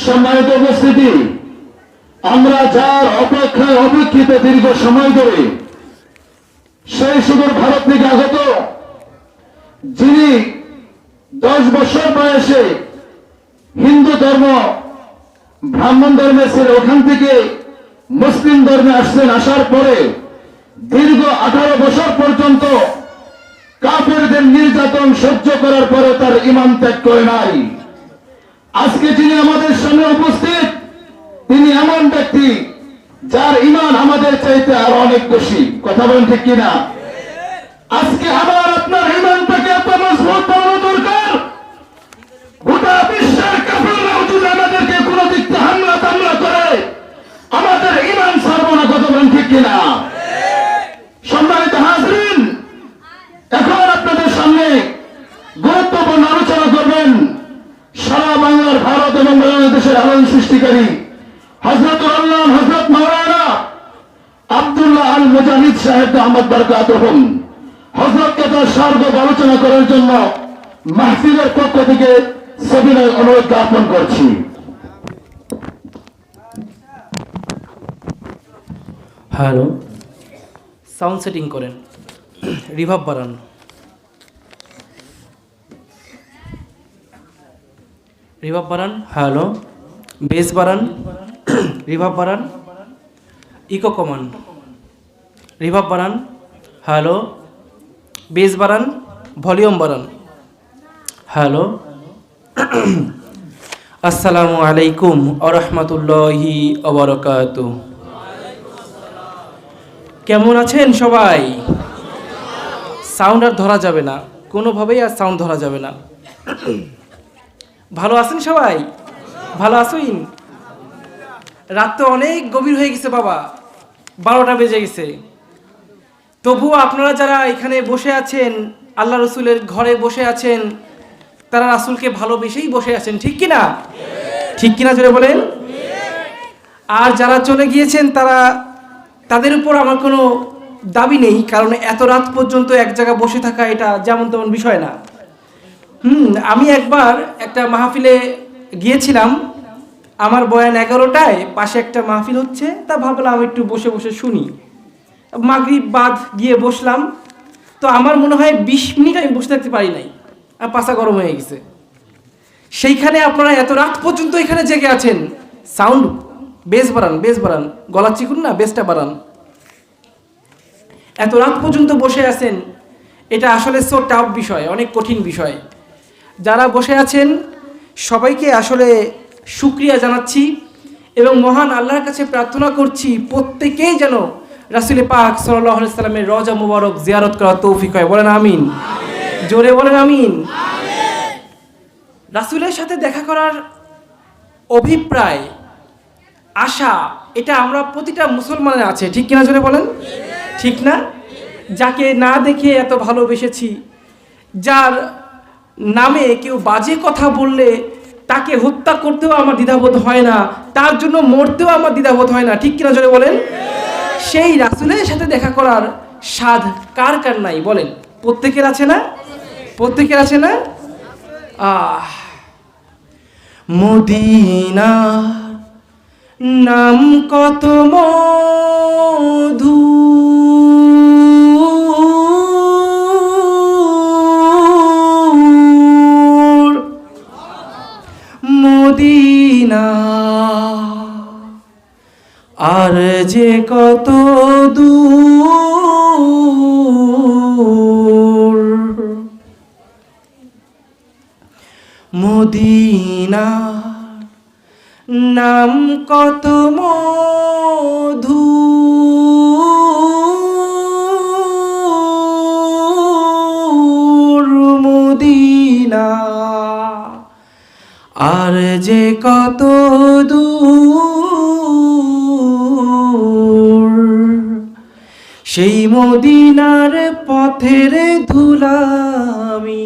সম্মানিত উপস্থিতি, আমরা যার অপেক্ষায় অপেক্ষিত দীর্ঘ সময় ধরে, সেই সুদূর ভারত থেকে আগত, যিনি 10 বছর বয়সে হিন্দু ধর্ম ব্রাহ্মণ ধর্মে ছিল, ওখান থেকে মুসলিম ধর্মে আসলেন। আসার পরে দীর্ঘ 18 বছর পর্যন্ত কাফেরদের নির্যাতন সহ্য করার পরে তার ঈমান ত্যাগ করে নাই। আজকে যিনি আমাদের সামনে উপস্থিত, তিনি এমন ব্যক্তি যার ঈমান আমাদের চাইতে আরো অনেক বেশি। কথা বলেন ঠিক কিনা? আজকে আমার আপনার ঈমানটাকে এত মজবুত বানানো দরকার, গোটা বিশ্বের কাফেররাও যদি আমাদেরকে কোন দিক থেকে হামলা করে আমাদের ঈমান ছাড়বো না। কথা বলেন ঠিক কিনা? সম্মানিত হাজরিন, এখন আপনাদের সামনে গুরুত্বপূর্ণ আলোচনা করবেন সারা বাংলার, ভারত এবং বাংলাদেশের আলোড়ন সৃষ্টিকারী হযরতুল আল্লাহ হযরত মাওলানা আব্দুল্লাহ আল মুজাহিদ সাহেব আহমদ বরকাতুহুম। হযরতকে তার সার্বজনীন আলোচনা করার জন্য মাহফিলের পক্ষ থেকে সবিনয় অনুরোধ জ্ঞাপন করছি। হ্যালো, সাউন্ড সেটিং করেন, রিভার্ব বাড়ান, রিভার্ব বাড়ান। হ্যালো, বেস বাড়ান, রিভার্ব বাড়ান, ইকো কমান, রিভার্ব বাড়ান। হ্যালো, বেস বাড়ান, ভলিউম বাড়ান। হ্যালো, আসসালামু আলাইকুম ওয়া রাহমাতুল্লাহি ওয়া বারাকাতুহু। কেমন আছেন সবাই? সাউন্ড আর ধরা যাবে না, কোনোভাবেই আর সাউন্ড ধরা যাবে না। ভালো আছেন সবাই? ভালো আছেন? রাত তো অনেক গভীর হয়ে গেছে বাবা, 12টা বেজে গেছে। তবুও আপনারা যারা এখানে বসে আছেন, আল্লাহ রসুলের ঘরে বসে আছেন, তারা রাসূলকে ভালোবেসেই বসে আছেন, ঠিক কিনা? ঠিক কিনা জোরে বলেন। আর যারা চলে গিয়েছেন তাদের উপর আমার কোনো দাবি নেই, কারণ এত রাত পর্যন্ত এক জায়গায় বসে থাকা এটা যেমন তেমন বিষয় না। আমি একবার একটা মাহফিলে গিয়েছিলাম, আমার বয়ান 11টায়, পাশে একটা মাহফিল হচ্ছে, তা ভাবলাম একটু বসে বসে শুনি। মাগরিব বাদ গিয়ে বসলাম, তো আমার মনে হয় 20 মিনিট আমি বসে থাকতে পারি নাই, আর পাছা গরম হয়ে গেছে। সেইখানে আপনারা এত রাত পর্যন্ত এখানে জেগে আছেন। সাউন্ড বেস বাড়ান, বেস বাড়ান, গলা চিকুন না, বেসটা বাড়ান। এত রাত পর্যন্ত বসে আছেন, এটা আসলে সো টাফ বিষয়, অনেক কঠিন বিষয়। যারা বসে আছেন সবাইকে আসলে শুকরিয়া জানাচ্ছি এবং মহান আল্লাহর কাছে প্রার্থনা করছি প্রত্যেকেই যেন রাসূল পাক সাল্লাল্লাহু আলাইহি সাল্লামের রওজা মুবারক জিয়ারত করার তৌফিক হয়। বলেন আমিন, জোরে বলেন আমিন। রাসূলের সাথে দেখা করার অভিপ্রায়, আশা, এটা আমরা প্রতিটা মুসলমানের আছে, ঠিক কিনা জোরে বলেন? ঠিক না? যাকে না দেখে এত ভালোবেসেছি, যার নামে কেউ বাজে কথা বললে তাকে হত্যা করতেও আমার দ্বিধাবোধ হয় না, তার জন্য মরতেও আমার দ্বিধাবোধ হয় না, ঠিক কিনা জোরে বলেন? সেই রাসূলের সাথে দেখা করার স্বাদ কার কার নাই বলেন? প্রত্যেকের আছে না? প্রত্যেকের আছে না? মদিনা নাম কত মধু, মদিনা আর যে কত দূর, মদিনা নাম কত মধু, মদিনা আর যে কত দূর, সেই মদিনার পথের ধুলামি,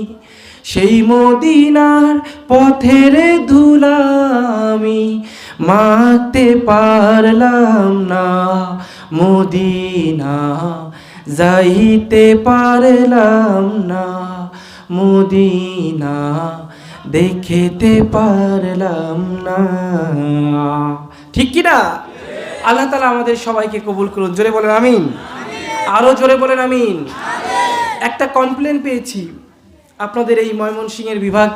সেই মদিনার পথের ধুলামি মাখতে পারলাম না, মদিনা যাইতে পারলাম না, মদিনা দেখিতে পারলাম না। ঠিক কি না? আল্লাহ তাআলা আমাদের সবাইকে কবুল করুন। জোরে বলেন আমিন। আরো জোরে বলেন আমিন। একটা কমপ্লেন পেয়েছি আপনাদের এই ময়মনসিংহের বিভাগ,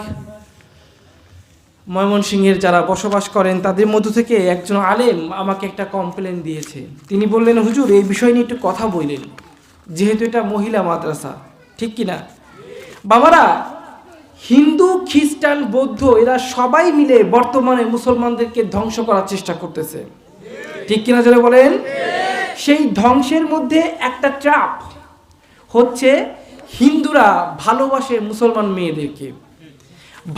ময়মনসিংহের যারা বসবাস করেন তাদের মধ্য থেকে একজন আলেম আমাকে একটা কমপ্লেন দিয়েছে। তিনি বললেন, হুজুর এই বিষয় নিয়ে একটু কথা বললেন, যেহেতু এটা মহিলা মাদ্রাসা। ঠিক কি না? বাবারা, হিন্দু, খ্রিস্টান, বৌদ্ধ এরা সবাই মিলে বর্তমানে মুসলমানদেরকে ধ্বংস করার চেষ্টা করতেছে। ঠিক কিনা জোরে বলেন? সেই ধ্বংসের মধ্যে একটা ট্র্যাপ হচ্ছে হিন্দুরা ভালোবাসে মুসলমান মেয়েদেরকে।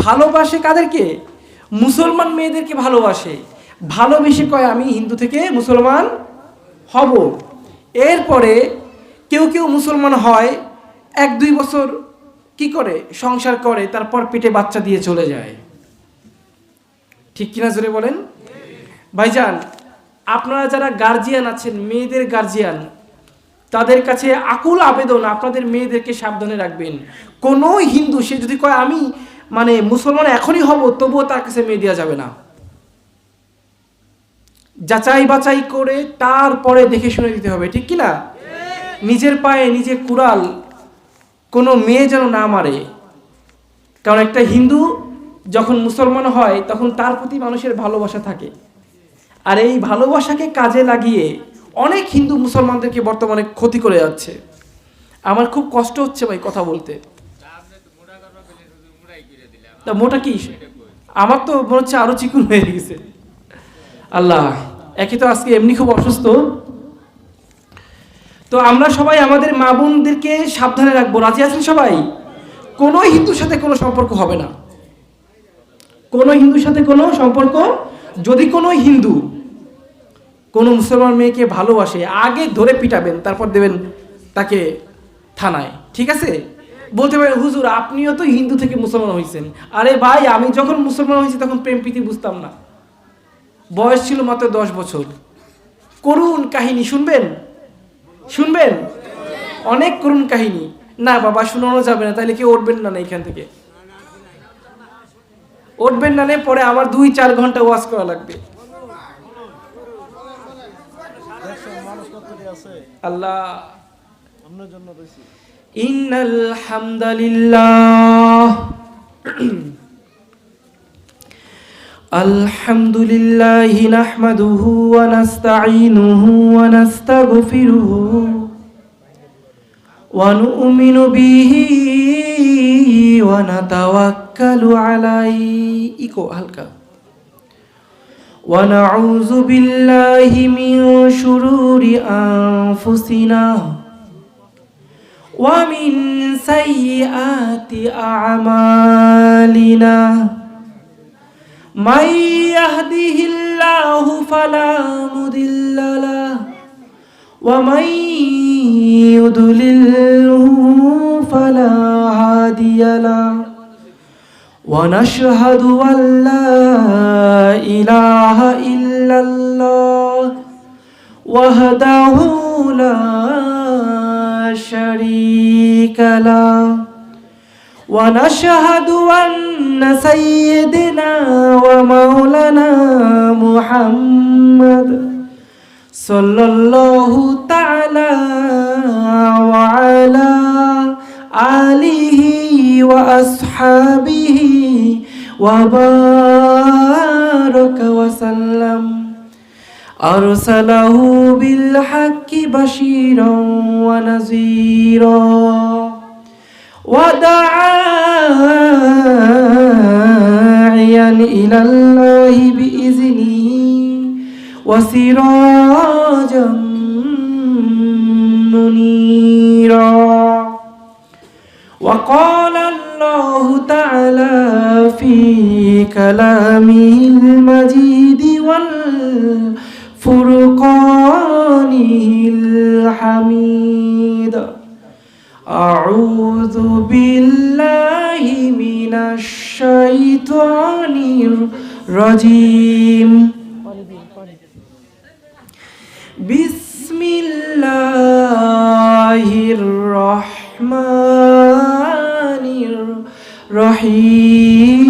ভালোবাসে কাদেরকে? মুসলমান মেয়েদেরকে ভালোবাসে। ভালোবেসে কয় আমি হিন্দু থেকে মুসলমান হব। এরপরে কেউ কেউ মুসলমান হয়, 1-2 বছর কি করে সংসার করে, তারপর পেটে বাচ্চা দিয়ে চলে যায়। ঠিক কিনা জোরে বলেন? ভাইজান, আপনারা যারা গার্জিয়ান আছেন, মেয়েদের গার্জিয়ান, তাদের কাছে আকুল আবেদন, আপনাদের মেয়েদেরকে সাবধানে রাখবেন। কোনো হিন্দু সে যদি কয় আমি মুসলমান এখনই হব, তবুও তার কাছে মেয়ে দেওয়া যাবে না। যাচাই বাছাই করে তারপরে দেখে শুনে দিতে হবে। ঠিক কি না? নিজের পায়ে নিজে কুড়াল কোনো মেয়ে যেন না মারে। কারণ একটা হিন্দু যখন মুসলমান হয় তখন তার প্রতি মানুষের ভালোবাসা থাকে, আর এই ভালোবাসাকে কাজে লাগিয়ে অনেক হিন্দু মুসলমানদেরকে বর্তমানে ক্ষতি করে যাচ্ছে। আমার খুব কষ্ট হচ্ছে ভাই কথা বলতে। তা মোটা কি? আমার তো মনে হচ্ছে আরো চিকুন হয়ে গেছে। আল্লাহ, একে তো আজকে এমনি খুব অসুস্থ। তো আমরা সবাই আমাদের মা বোনদেরকে সাবধানে রাখবো। রাজি আছেন সবাই? কোনো হিন্দুর সাথে কোনো সম্পর্ক হবে না। কোনো হিন্দুর সাথে কোনো সম্পর্ক, যদি কোনো হিন্দু কোনো মুসলমান মেয়েকে ভালোবাসে, আগে ধরে পিটাবেন, তারপর দেবেন তাকে থানায়। ঠিক আছে? বলতে পারেন, হুজুর আপনিও তো হিন্দু থেকে মুসলমান হয়েছেন। আরে ভাই, আমি যখন মুসলমান হয়েছি তখন প্রেম প্রীতি বুঝতাম না, বয়স ছিল মাত্র 10 বছর। করুণ কাহিনী শুনবেন? শুনবেন? অনেক করুণ কাহিনী। না বাবা, শোনানো যাবে না, তাইলে কেউ উঠবেন না এখান থেকে, উঠবেন না, পরে আবার 2-4 ঘন্টা ওয়াজ করা লাগবে। আল্লাহ, ইন্নাল হামদালিল্লাহ আলহামদুলিল্লাহি নাহমাদুহু ওয়া নাস্তাঈনুহু ওয়া নাস্তাগফিরুহু ওয়া নু'মিনু বিহি ওয়া নাতাওয়াক্কালু আলাইহি হালকা ওয়া নাউযু বিল্লাহি মিন শুরুরি আনফুসিনা ওয়া মিন সাইয়্যাতি আ'মালিনা من يهده الله فلا مضل له ومن يضلله فلا هادي له ونشهد أن لا إله إلا الله وحده لا شريك له ونشهد أن سيدنا ومولانا محمد صلى الله تعالى وعلى آله وأصحابه وبارك وسلم أرسله بالحق بشيرا ونذيرا وداعيا إلى الله بإذنه وسراجا منيرا. وقال الله تعالى في كلامه المجيد والفرقانه الحميد. أعوذ بالله من الشيطان الرجيم. بسم الله الرحمن الرحيم.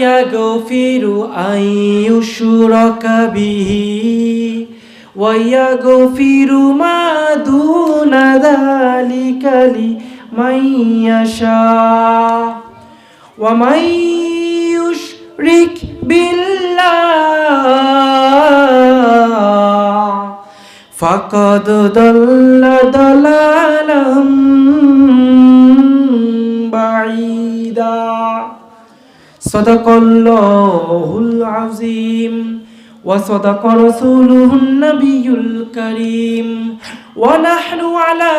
ইয়াগফিরু আইয়ুশরাকা বিহি ওয়া ইয়াগফিরু মা দুনা যালিকা লিমান ইয়াশা ওয়া মান ইউশরিক বিল্লাহ ফাকাদ দাল্লা দালালাম বাঈদা সাদাকাল্লাহুল আযীম ওয়া সাদাকা রাসূলুহুন নাবিয়্যুল কারীম ওয়া নাহনু আলা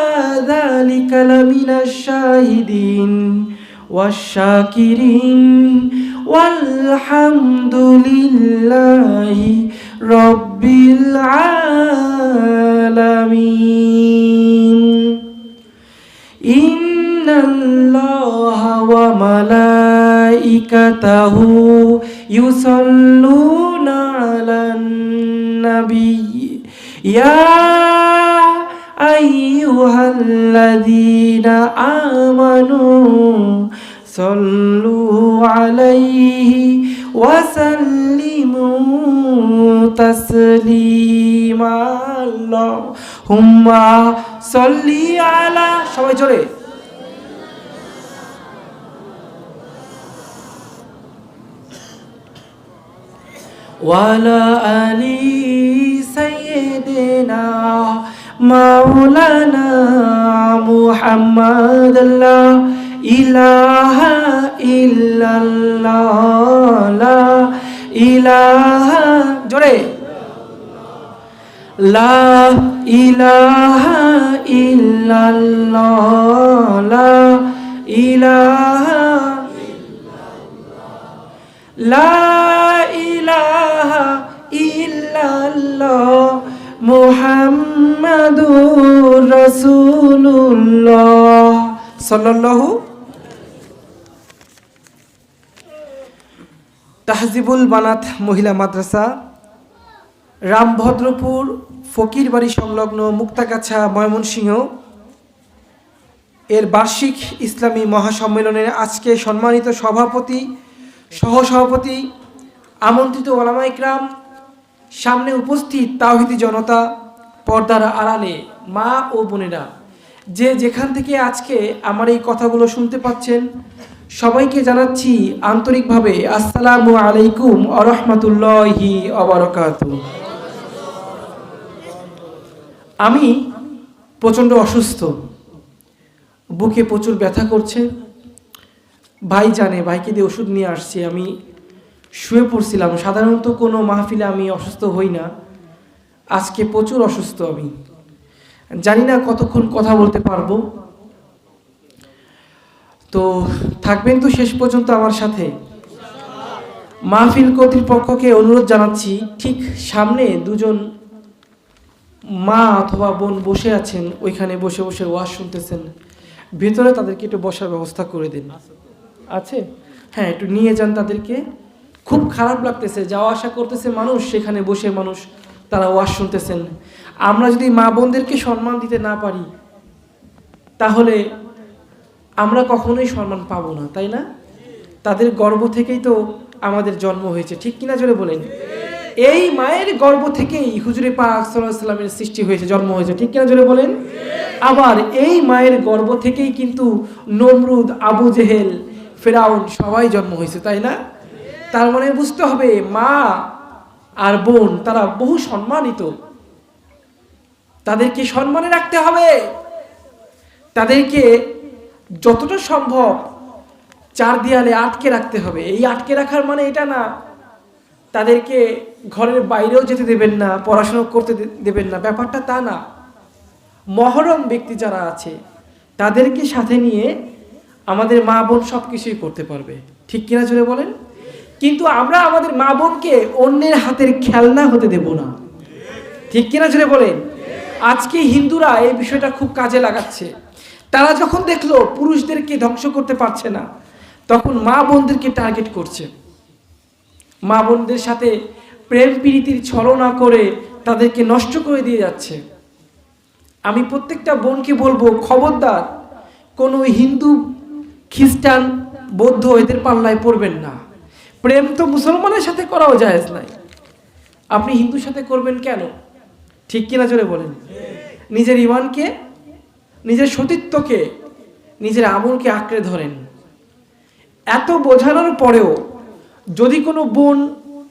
যালিকা লামিনাশ শাহিদিন ওয়াশ শাকিরিন ওয়ালহামদুলিল্লাহি রাব্বিল আলামিন ইন্নাল্লাহা ওয়া মালাইকাতাহু ইউসাল্লুনা আলান নাবিয়্যি ইয়া আইয়ুহাল্লাযীনা আমানু সাল্লু আলাইহি ওয়া সাল্লিমু তাসলিমা আল্লাহুম্মা সাল্লি আলা সবাই জোরে ওয়ালা আলি সাইয়্যিদিনা মাওলানা মুহাম্মাদ লা ইলাহা ইল্লাল্লাহ লা ইলাহা জোরে লা ইলাহা ইল্লাল্লাহ লা ইলাহা লা ইলাহা ইল্লাল্লাহ মুহাম্মাদুর রাসূলুল্লাহ সাল্লাল্লাহু তাহজিবুল বানাত মহিলা মাদ্রাসা রামভদ্রপুর ফকিরবাড়ি সংলগ্ন মুক্তাগাছা ময়মনসিংহ এর বার্ষিক ইসলামী মহাসম্মেলনের আজকে সম্মানিত সভাপতি সহসভাপতি আমন্ত্রিত ওলামা ইকরাম সামনে উপস্থিত তাওহীদি জনতা পর্দার আড়ালে মা ও বোনেরা যে যেখান থেকে আজকে আমার এই কথাগুলো শুনতে পাচ্ছেন সবাইকে জানাচ্ছি আন্তরিকভাবে আসসালামু আলাইকুম ওয়া রাহমাতুল্লাহি ওয়া বারাকাতুহু। আমি প্রচণ্ড অসুস্থ, বুকে প্রচুর ব্যথা করছে। ভাই জানে, ভাইকে দিয়ে ওষুধ নিয়ে আসছি। আমি শুয়ে পড়ছিলাম। সাধারণত কোনো মাহফিলে আমি অসুস্থ হই না, আজকে প্রচুর অসুস্থ। আমি জানি না কতক্ষণ কথা বলতে পারবো, তো থাকবেন তো শেষ পর্যন্ত আমার সাথে। মাহফিল কর্তৃপক্ষকে অনুরোধ জানাচ্ছি, ঠিক সামনে দুজন মা অথবা বোন বসে আছেন, ওইখানে বসে বসে ওয়াজ শুনতেছেন, ভেতরে তাদেরকে একটু বসার ব্যবস্থা করে দিন। আছে? হ্যাঁ, একটু নিয়ে যান তাদেরকে। খুব খারাপ লাগতেছে, যাওয়া আসা করতেছে মানুষ, সেখানে বসে মানুষ তারা ওয়াজ শুনতেছেন। আমরা যদি মা বোনদেরকে সম্মান দিতে না পারি তাহলে আমরা কখনোই সম্মান পাবো না, তাই না? তাদের গর্ভ থেকেই তো আমাদের জন্ম হয়েছে, ঠিক কিনা জোরে বলেন? এই মায়ের গর্ভ থেকেই হুজুরে পাক সাল্লাল্লাহু আলাইহি সাল্লামের সৃষ্টি হয়েছে, জন্ম হয়েছে, ঠিক কিনা জোরে বলেন? আবার এই মায়ের গর্ভ থেকেই কিন্তু নমরুদ, আবু জেহেল, ফেরাউন সবাই জন্ম হয়েছে, তাই না? তার মানে বুঝতে হবে মা আর বোন তারা বহু সম্মানিত, তাদেরকে সম্মানে রাখতে হবে। তাদেরকে যতটা সম্ভব চার দেয়ালে আটকে রাখতে হবে। এই আটকে রাখার মানে এটা না তাদেরকে ঘরের বাইরেও যেতে দেবেন না, পড়াশোনা করতে দেবেন না, ব্যাপারটা তা না। মহরম ব্যক্তি যারা আছে তাদেরকে সাথে নিয়ে আমাদের মা বোন সব কিছুই করতে পারবে, ঠিক কিনা জোরে বলেন? কিন্তু আমরা আমাদের মা বোনকে অন্যের হাতের খেলনা হতে দেব না, ঠিক কিনা জোরে বলেন? আজকে হিন্দুরা এই বিষয়টা খুব কাজে লাগাচ্ছে। তারা যখন দেখলো পুরুষদেরকে ধ্বংস করতে পারছে না, তখন মা বোনদেরকে টার্গেট করছে। মা বোনদের সাথে প্রেম প্রীতির ছলনা করে তাদেরকে নষ্ট করে দিয়ে যাচ্ছে। আমি প্রত্যেকটা বোনকে বলবো, খবরদার কোনো হিন্দু, খ্রিস্টান, বৌদ্ধ এদের পাল্লায় পড়বেন না। প্রেম তো মুসলমানের সাথে করাও জায়েজ নাই, আপনি হিন্দুর সাথে করবেন কেন? ঠিক কিনা জোরে বলেন। নিজের ঈমানকে, নিজের সতীত্বকে, নিজের আমলকে আঁকড়ে ধরেন। এত বোঝানোর পরেও যদি কোনো বোন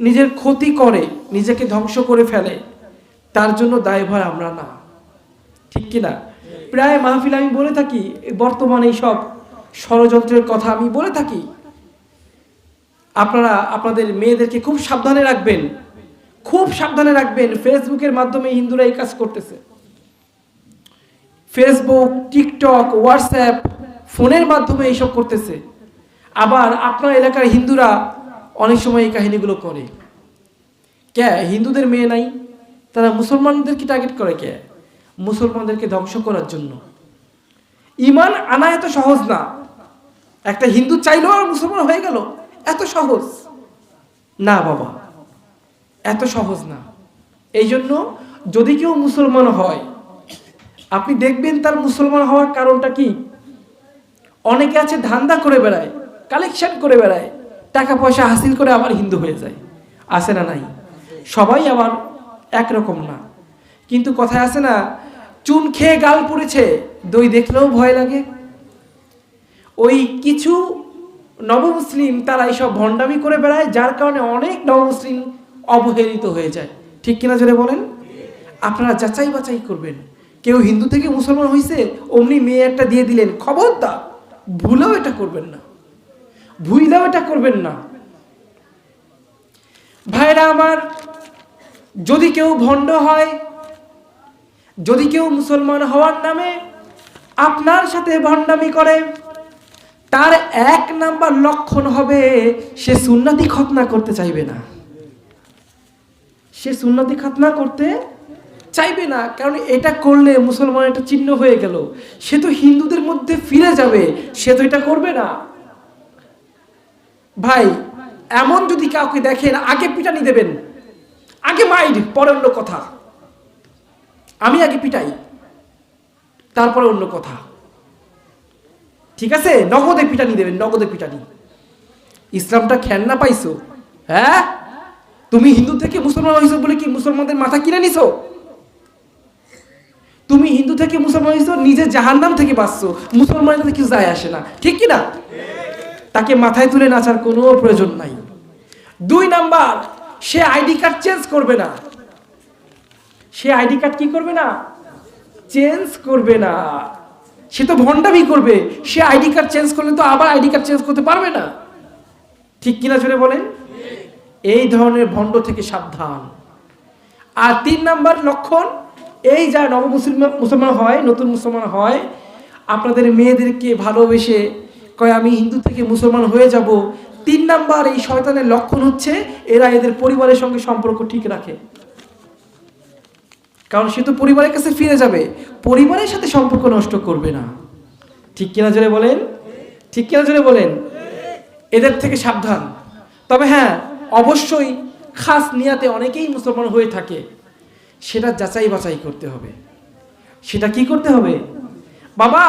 নিজের ক্ষতি করে, নিজেকে ধ্বংস করে ফেলে, তার জন্য দায়ভার আমরা না। ঠিক কিনা? প্রায় মাহফিল আমি বলে থাকি, বর্তমানে এই সব ষড়যন্ত্রের কথা আমি বলে থাকি। আপনারা আপনাদের মেয়েদেরকে খুব সাবধানে রাখবেন, খুব সাবধানে রাখবেন। ফেসবুকের মাধ্যমে হিন্দুরা এই কাজ করতেছে। ফেসবুক, টিকটক, হোয়াটসঅ্যাপ, ফোনের মাধ্যমে এইসব করতেছে। আবার আপনার এলাকার হিন্দুরা অনেক সময় এই কাহিনীগুলো করে। কে হিন্দুদের মেয়ে নাই, তারা মুসলমানদেরকে টার্গেট করে। কে? মুসলমানদেরকে ধ্বংস করার জন্য। ঈমান আনা এত সহজ না। একটা হিন্দু চাইলেও আর মুসলমান হয়ে গেল, এত সহজ না বাবা, এত সহজ না। এই জন্য যদি কেউ মুসলমান হয়, আপনি দেখবেন তার মুসলমান হওয়ার কারণটা কি। অনেকে আছে ধান্দা করে বেড়ায়, কালেকশন করে বেড়ায়, টাকা পয়সা হাসিল করে আবার হিন্দু হয়ে যায়। আছে না নাই? সবাই আবার একরকম না। কিন্তু কথায় আছে না, চুন খেয়ে গাল পুড়েছে, দই দেখলেও ভয় লাগে। ওই কিছু নবমুসলিম তারা এইসব ভণ্ডামি করে বেড়ায়, যার কারণে অনেক নবমুসলিম অবহেলিত হয়ে যায়। ঠিক কিনা জোরে বলেন। আপনারা যাচাই বাছাই করবেন। কেউ হিন্দু থেকে মুসলমান হয়েছে, অমনি মেয়ে একটা দিয়ে দিলেন, খবরদার ভুলেও এটা করবেন না, ভুলেও এটা করবেন না। ভাইরা আমার, যদি কেউ ভণ্ড হয়, যদি কেউ মুসলমান হওয়ার নামে আপনার সাথে ভণ্ডামি করে, তার 1 নাম্বার লক্ষণ হবে সে সুন্নতি খতনা করতে চাইবে না। সে সুন্নতি খতনা করতে চাইবে না, কারণ এটা করলে মুসলমান একটা চিহ্ন হয়ে গেল, সে তো হিন্দুদের মধ্যে ফিরে যাবে, সে তো এটা করবে না। ভাই, এমন যদি কাউকে দেখেন, আগে পিটানি দেবেন, আগে মাইর, পরে অন্য কথা। আমি আগে পিটাই, তারপরে অন্য কথা। ঠিক আছে? নগদে পিটানি দেবেন, নগদে পিটানি। ইসলামটা খেলনা পাইছো? হ্যাঁ, তুমি হিন্দু থেকে মুসলমান হয়েছো বলে কি মুসলমানদের মাথা কিনে নিছো? তুমি হিন্দু থেকে মুসলমান হয়েছো, নিজে জাহান্নাম থেকে বাঁচছো, মুসলমানের কিছু যায় আসে না। ঠিক কি না? তাকে মাথায় তুলে নাচার কোনো প্রয়োজন নাই। 2 নাম্বার, সে আইডি কার্ড চেঞ্জ করবে না। সে আইডি কার্ড কি করবে না? চেঞ্জ করবে না। সে তো ভণ্ডামি করবে, সে আইডি কার্ড চেঞ্জ করলে তো আবার আইডি কার্ড চেঞ্জ করতে পারবে না। ঠিক কিনা জোরে বলেন। এই ধরনের ভণ্ড থেকে সাবধান। আর 3 নাম্বার লক্ষণ, এই যা মুসলমান হয়, নতুন মুসলমান হয়, আপনাদের মেয়েদেরকে ভালোবেসে কয় আমি হিন্দু থেকে মুসলমান হয়ে যাব। 3 নাম্বার এই শয়তানের লক্ষণ হচ্ছে এরা এদের পরিবারের সঙ্গে সম্পর্ক ঠিক রাখে। কারণ সে তো পরিবারের কাছে ফিরে যাবে, পরিবারের সাথে সম্পর্ক নষ্ট করবে না। ঠিক কিনা জোরে বলেন। ঠিক কিনা জোরে বলেন। এদের থেকে সাবধান। তবে হ্যাঁ, অবশ্যই খাস নিয়াতে অনেকেই মুসলমান হয়ে থাকে, সেটা যাচাই বাছাই করতে হবে। সেটা কি করতে হবে বাবা?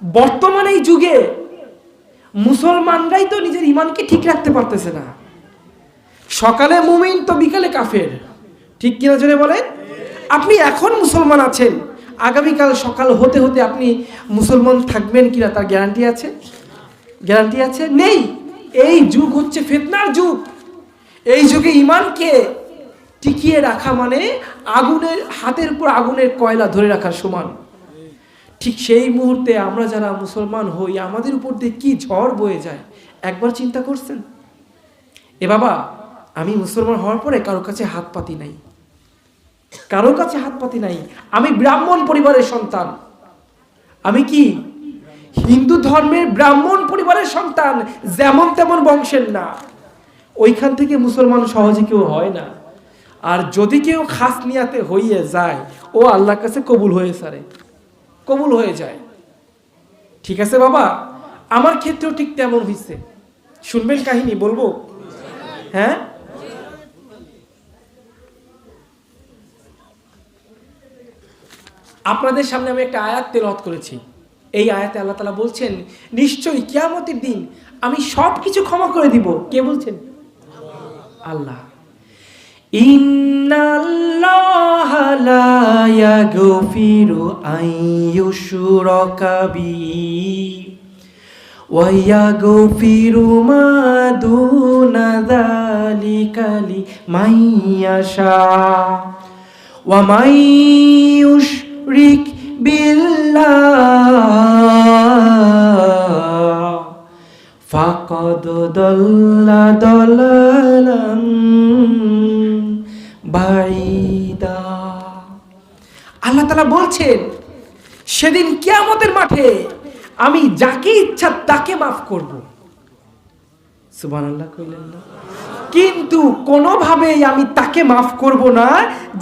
বর্তমানে এই যুগে মুসলমানরাই তো নিজের ঈমানকে ঠিক রাখতে পারতেছে না। সকালে মুমিন তো বিকালে কাফের। ঠিক কিনা জোরে বলেন। আপনি এখন মুসলমান আছেন, আগামীকাল সকাল হতে হতে আপনি মুসলমান থাকবেন কিনা তার গ্যারান্টি আছে? গ্যারান্টি আছে? নেই। এই যুগ হচ্ছে ফিতনার যুগ। এই যুগে ঈমানকে টিকিয়ে রাখা মানে আগুনের, হাতের উপর আগুনের কয়লা ধরে রাখার সমান। ঠিক সেই মুহূর্তে আমরা যারা মুসলমান হই, আমাদের উপর দিয়ে কি ঝড় বয়ে যায় একবার চিন্তা করছেন? এ বাবা, আমি মুসলমান হওয়ার পরে কারোর কাছে হাত পাতি নাই, কারোর কাছে হাত পাতি নাই। আমি ব্রাহ্মণ পরিবারের সন্তান। আমি কি হিন্দু ধর্মের ব্রাহ্মণ পরিবারের সন্তান, যেমন তেমন বংশের না। ওইখান থেকে মুসলমান সহজে কেউ হয় না। আর যদি কেউ খাস নিয়াতে হইয়ে যায়, ও আল্লাহর কাছে কবুল হয়ে সারে, কবুল হয়ে যায়। ঠিক আছে বাবা, আমার ক্ষেত্রেও ঠিক তেমন হয়েছে। শুনবেন কাহিনী বলবো? হ্যাঁ, আপনাদের সামনে আমি একটা আয়াত তেলাওয়াত করেছি। এই আয়াতে আল্লাহ তাআলা বলছেন নিশ্চয়ই কিয়ামতের দিন আমি সব কিছু ক্ষমা করে দিব। কে বলছেন? আল্লাহ। ইন্নাল্লাহা লা ইয়াগফিরু আন ইউশরাকা বিহি ওয়া ইয়াগফিরু মা দুনা যালিকা লিমান ইয়াশা ওয়া মান ইউশরিক বিল্লাহ ফাকাদ দাল্লা দালালান বাঈদা। আল্লাহ তাআলা বলছেন সেদিন কিয়ামতের মাঠে আমি যাকে ইচ্ছা তাকে মাফ করব। সুবহানাল্লাহ কইলেন না? কিন্তু কোনোভাবেই আমি তাকে মাফ করব না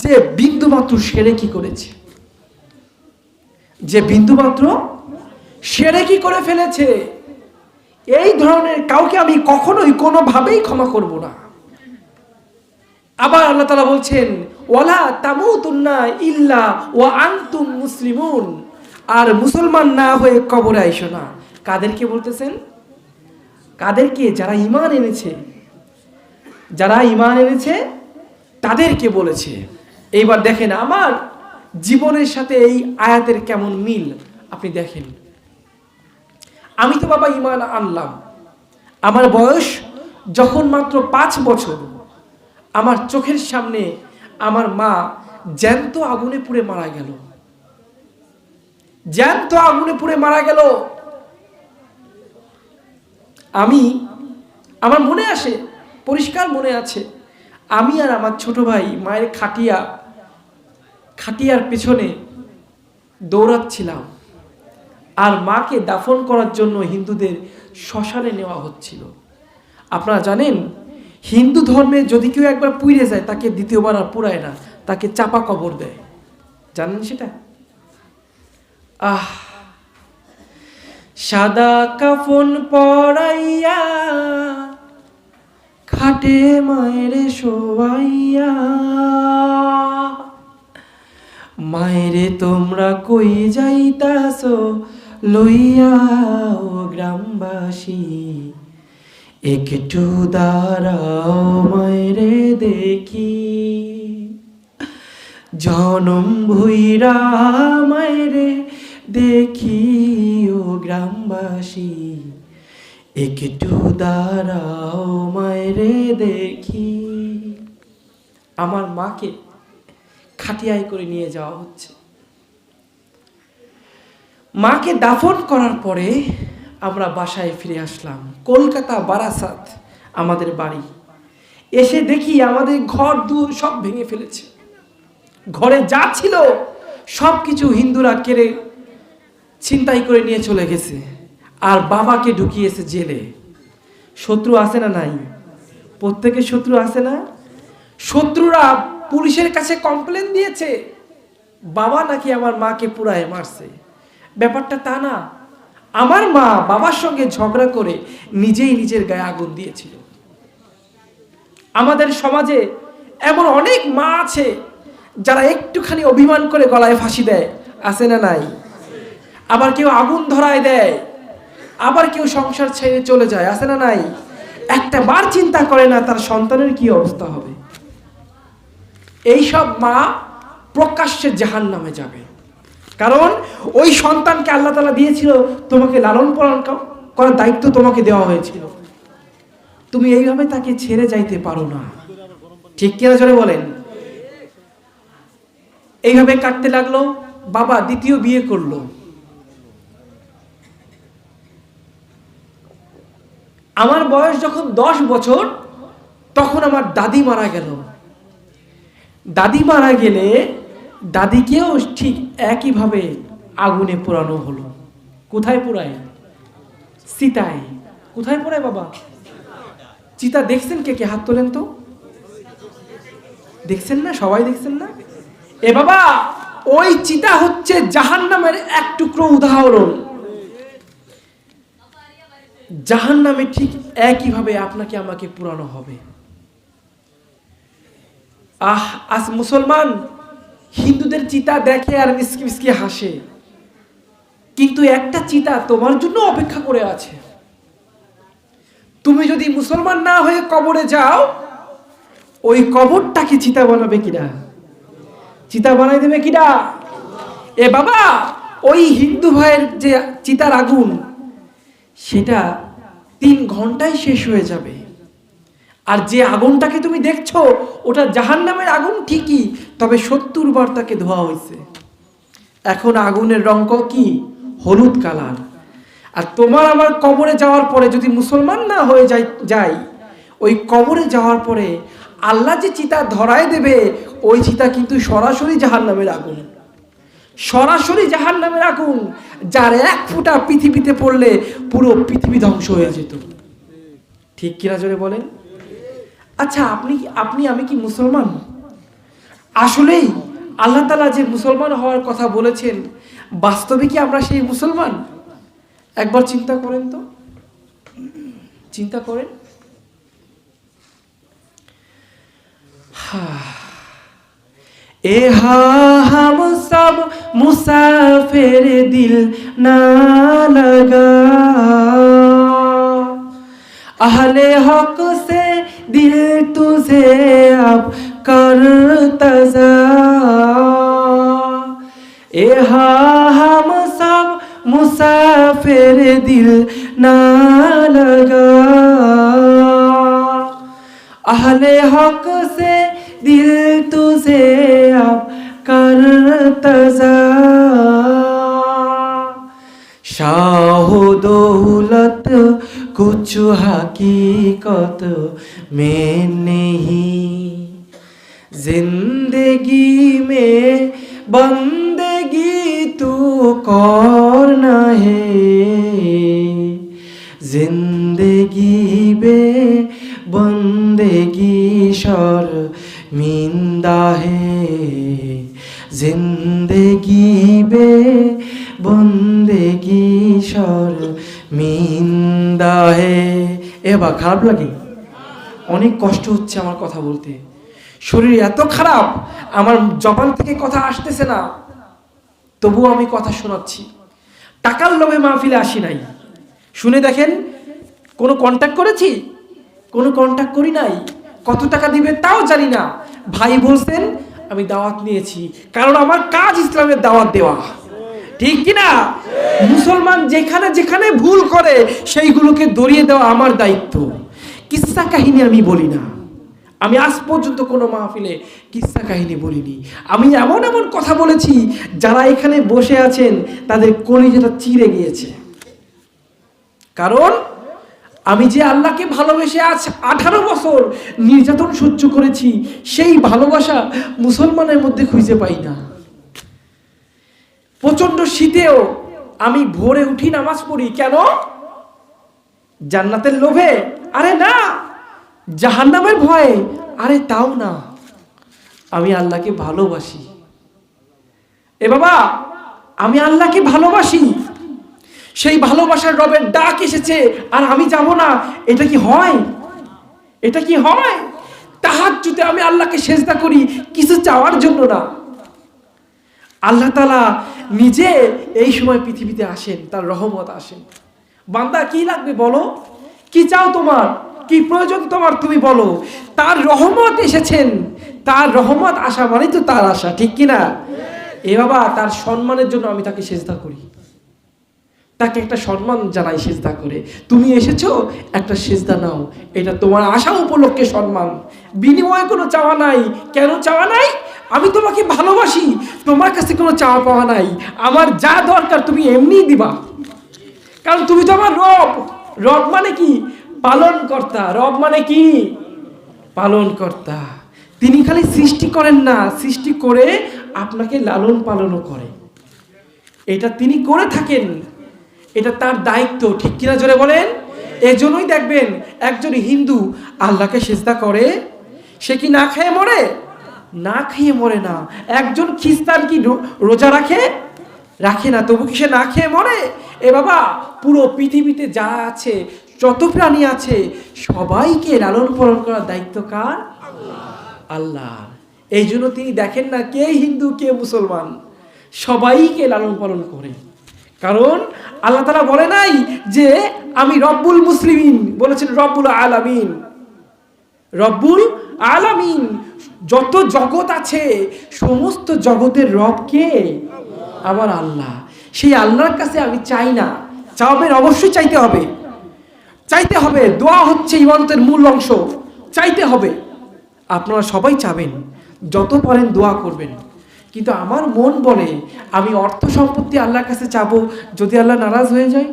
যে বিন্দুমাত্র শিরকি করেছে, যে বিন্দুমাত্র শিরকি করে ফেলেছে। এই ধরনের কাউকে আমি কখনোই কোনোভাবেই ক্ষমা করব না। আবার আল্লাহ তাআলা বলছেন ওয়ালা তামুতুন্না ইল্লা ওয়া আনতুম মুসলিমুন, আর মুসলমান না হয়ে কবরে আইসো না। কাদেরকে বলতেছেন? কাদেরকে? যারা ঈমান এনেছে, যারা ঈমান এনেছে তাদেরকে বলেছে। এইবার দেখেন আমার জীবনের সাথে এই আয়াতের কেমন মিল আপনি দেখেন। আমি তো বাবা ঈমান আনলাম, আমার বয়স যখন মাত্র 5 বছর, আমার চোখের সামনে আমার মা জ্যান্ত আগুনে পুড়ে মারা গেল, জ্যান্ত আগুনে পুড়ে মারা গেল। আমার মনে আসে, পরিষ্কার মনে আছে, আমি আর আমার ছোট ভাই মায়ের খাটিয়ার পেছনে দৌড়াচ্ছিলাম, আর মাকে দাফন করার জন্য হিন্দুদের শ্মশানে নেওয়া হচ্ছিল। আপনারা জানেন হিন্দু ধর্মে যদি কেউ একবার পুড়ে যায় তাকে দ্বিতীয়বার আর পুড়ায় না, তাকে চাপা কবর দেয়। জানেন সেটা? সাদা কাফন পরাইয়া খাটে মায়ের শোয়াইয়া, মায়েরে তোমরা কই যাইতাছো লইয়া ও গ্রামবাসী, একটু দাঁড়াও মায়েরে দেখি, জনম ভুইরা মায়েরে দেখি ও গ্রামবাসী, একটু দাঁড়াও মায়েরে দেখি। আমার মাকে খাটিয়ায় করে নিয়ে যাওয়া হচ্ছে। মাকে দাফন করার পরে আমরা বাসায় ফিরে আসলাম। কলকাতা বারাসাত আমাদের বাড়ি। এসে দেখি আমাদের ঘর দূর সব ভেঙে ফেলেছে, ঘরে যা ছিল সব কিছু হিন্দুরা কেড়ে ছিনতাই করে নিয়ে চলে গেছে, আর বাবাকে ঢুকিয়েছে জেলে। শত্রু আছে না নাই? প্রত্যেকের শত্রু আছে না? শত্রুরা পুলিশের কাছে কমপ্লেন দিয়েছে বাবা নাকি আমার মাকে পুরায় মারছে। ব্যাপারটা তা না, আমার মা বাবার সঙ্গে ঝগড়া করে নিজেই নিজের গায়ে আগুন দিয়েছিল। আমাদের সমাজে এমন অনেক মা আছে যারা একটুখানি অভিমান করে গলায় ফাঁসি দেয়, আছে না নাই? আবার কেউ আগুন ধরায় দেয়, আবার কেউ সংসার ছেড়ে চলে যায়, আছে না নাই? একটা বার চিন্তা করে না তার সন্তানের কি অবস্থা হবে। এইসব মা প্রকাশ্যে জাহান্নামে যাবে, কারণ ওই সন্তানকে আল্লাহ তাআলা দিয়েছিল, তোমাকে লালন পালন করার দায়িত্ব তোমাকে দেওয়া হয়েছিল, তুমি এইভাবে তাকে ছেড়ে যাইতে পারো না। ঠিক কিনা জোরে বলেন? এইভাবে কাটতে লাগলো। বাবা দ্বিতীয় বিয়ে করলো। আমার বয়স যখন 10 বছর তখন আমার দাদি মারা গেল। দাদি মারা গেলে দাদিকেও ঠিক একইভাবে আগুনে পোড়ানো হলো। কোথায় পোড়ায়? চিতায়। কোথায় পোড়ায় বাবা? চিতা দেখছেন? কে কে হাত তোলেন তো। দেখছেন না? সবাই দেখছেন না? এ বাবা, ওই চিতা হচ্ছে জাহান্নামের এক টুকরো উদাহরণ। জাহান্নামে ঠিক একইভাবে আপনাকে আমাকে পোড়ানো হবে। আজ মুসলমান হিন্দুদের চিতা দেখে আর মিসকি মিসকি হাসে। কিন্তু একটা চিতা তোমার জন্য অপেক্ষা করে আছে। তুমি যদি মুসলমান না হয়ে কবরে যাও, ওই কবরটাকে চিতা বানাবে কিনা? চিতা বানাই দেবে কিনা? এ বাবা, ওই হিন্দু ভাইয়ের যে চিতার আগুন, সেটা 3 ঘন্টায় শেষ হয়ে যাবে। আর যে আগুনটাকে তুমি দেখছো, ওটা জাহান্নামের আগুন ঠিকই, তবে 70 বার তাকে ধোয়া হয়েছে। এখন আগুনের রঙ কি? হলুদ কালার। আর তোমার আমার কবরে যাওয়ার পরে যদি মুসলমান না হয়ে যাই, ওই কবরে যাওয়ার পরে আল্লাহ যে চিতা ধরায় দেবে, ওই চিতা কিন্তু সরাসরি জাহান্নামের আগুন। সরাসরি জাহান্নামের আগুন, যার 1 ফোঁটা পৃথিবীতে পড়লে পুরো পৃথিবী ধ্বংস হয়ে যেত। ঠিক কিনা জোরে বলেন? আচ্ছা, আমি কি মুসলমান? আসলেই আল্লাহ তাআলা যে মুসলমান হওয়ার কথা বলেছেন, বাস্তবে কি আমরা সেই মুসলমান? একবার চিন্তা করেন তো, চিন্তা করেন। हम सब मुसाफिर दिल ना लगा, अहले हक से दिल तुझे अब कर तजा, हम सब मुसाफिर दिल ना लगा, अहले हक से दिल तुझे अब कर तजा, शाह दौलत कुछ हकीकत में नहीं, जिंदगी में बंदगी तू करना है, जिंदगी में बंदगी शर्मिंदा है, जिंदगी में बंदगी शर्मिंदा है। এবার খারাপ লাগে, অনেক কষ্ট হচ্ছে আমার কথা বলতে। শরীর এত খারাপ, আমার জবান থেকে কথা আসতেছে না, তবুও আমি কথা শোনাচ্ছি। টাকার লোভে মাহফিলে আসি নাই। শুনে দেখেন, কোনো কন্ট্যাক্ট করেছি? কোনো কন্ট্যাক্ট করি নাই। কত টাকা দিবে তাও জানি না। ভাই বলছেন, আমি দাওয়াত নিয়েছি, কারণ আমার কাজ ইসলামের দাওয়াত দেওয়া। ঠিক কিনা? মুসলমান যেখানে যেখানে ভুল করে সেইগুলোকে দড়িয়ে দেওয়া আমার দায়িত্ব। কিস্সা কাহিনী আমি বলি না। আমি আজ পর্যন্ত কোনো মাহফিলে কিস্সা কাহিনী বলিনি। আমি এমন এমন কথা বলেছি, যারা এখানে বসে আছেন তাদের কলিজাটা চিড়ে গিয়েছে। কারণ আমি যে আল্লাহকে ভালোবেসে আজ 18 বছর নির্যাতন সহ্য করেছি, সেই ভালোবাসা মুসলমানের মধ্যে খুঁজে পাই না। প্রচন্ড শীতেও আমি ভোরে উঠি, নামাজ পড়ি। কেন? জান্নাতের লোভে? আরে না। জাহান্নামের ভয়ে? আরে তাও না। আমি আল্লাহকে ভালোবাসি। এ বাবা, আমি আল্লাহকে ভালোবাসি। সেই ভালোবাসার রবের ডাক এসেছে আর আমি যাব না, এটা কি হয়? এটা কি হয়? তাহাজ্জুদে আমি আল্লাহকে সেজদা করি, কিছু চাওয়ার জন্য না। আল্লাহ তাআলা নিজে এই সময় পৃথিবীতে আসেন, তার রহমত আসেন। বান্দা, কি লাগবে বলো? কি চাও তোমার? কি প্রয়োজন তোমার? তুমি বলো। তার রহমত এসেছেন, তার রহমত আসা মানে তো তার আশা। ঠিক কিনা? এ বাবা, তার সম্মানের জন্য আমি তাকে সেজদা করি, তাকে একটা সম্মান জানাই সেজদা করে। তুমি এসেছো, একটা সেজদা নাও, এটা তোমার আশা উপলক্ষে সম্মান। বিনিময়ে কোনো চাওয়া নাই। কেন চাওয়া নাই? আমি তোমাকে ভালোবাসি, তোমার কাছে কোনো চাওয়া পাওয়া নাই। আমার যা দরকার তুমি এমনিই দিবা, কারণ তুমি তো আমার রব। রব মানে কি? পালন কর্তা। রব মানে কি? পালন কর্তা। তিনি খালি সৃষ্টি করেন না, সৃষ্টি করে আপনাকে লালন পালনও করে। এটা তিনি করে থাকেন, এটা তার দায়িত্ব। ঠিক কিনা জোরে বলেন? এজন্যই দেখবেন একজন হিন্দু আল্লাহকে সিজদা করে, সে কি না খেয়ে মরে? না খেয়ে মরে না। একজন খ্রিস্টান কি রোজা রাখে? রাখে না, তবু কি সে না খেয়ে মরে? এ বাবা, পুরো পৃথিবীতে যা আছে, যত প্রাণী আছে, সবাইকে লালন পালন করার দায়িত্ব কার? আল্লাহ। এই জন্য তিনি দেখেন না কে হিন্দু কে মুসলমান, সবাইকে লালন পালন করে। কারণ আল্লাহ তাআলা বলে নাই যে আমি রব্বুল মুসলিমিন, বলেছেন রব্বুল আলামিন। রব্বুল আলামিন, যত জগৎ আছে সমস্ত জগতের রব কে? আমার আল্লাহ। সেই আল্লাহর কাছে আমি চাই না, চাবেন অবশ্যই চাইতে হবে, চাইতে হবে। দোয়া হচ্ছে ইবাদতের মূল অংশ, চাইতে হবে। আপনারা সবাই চাবেন, যত পারেন দোয়া করবেন। কিন্তু আমার মন বলে আমি অর্থ সম্পত্তি আল্লাহর কাছে চাবো, যদি আল্লাহ নারাজ হয়ে যায়,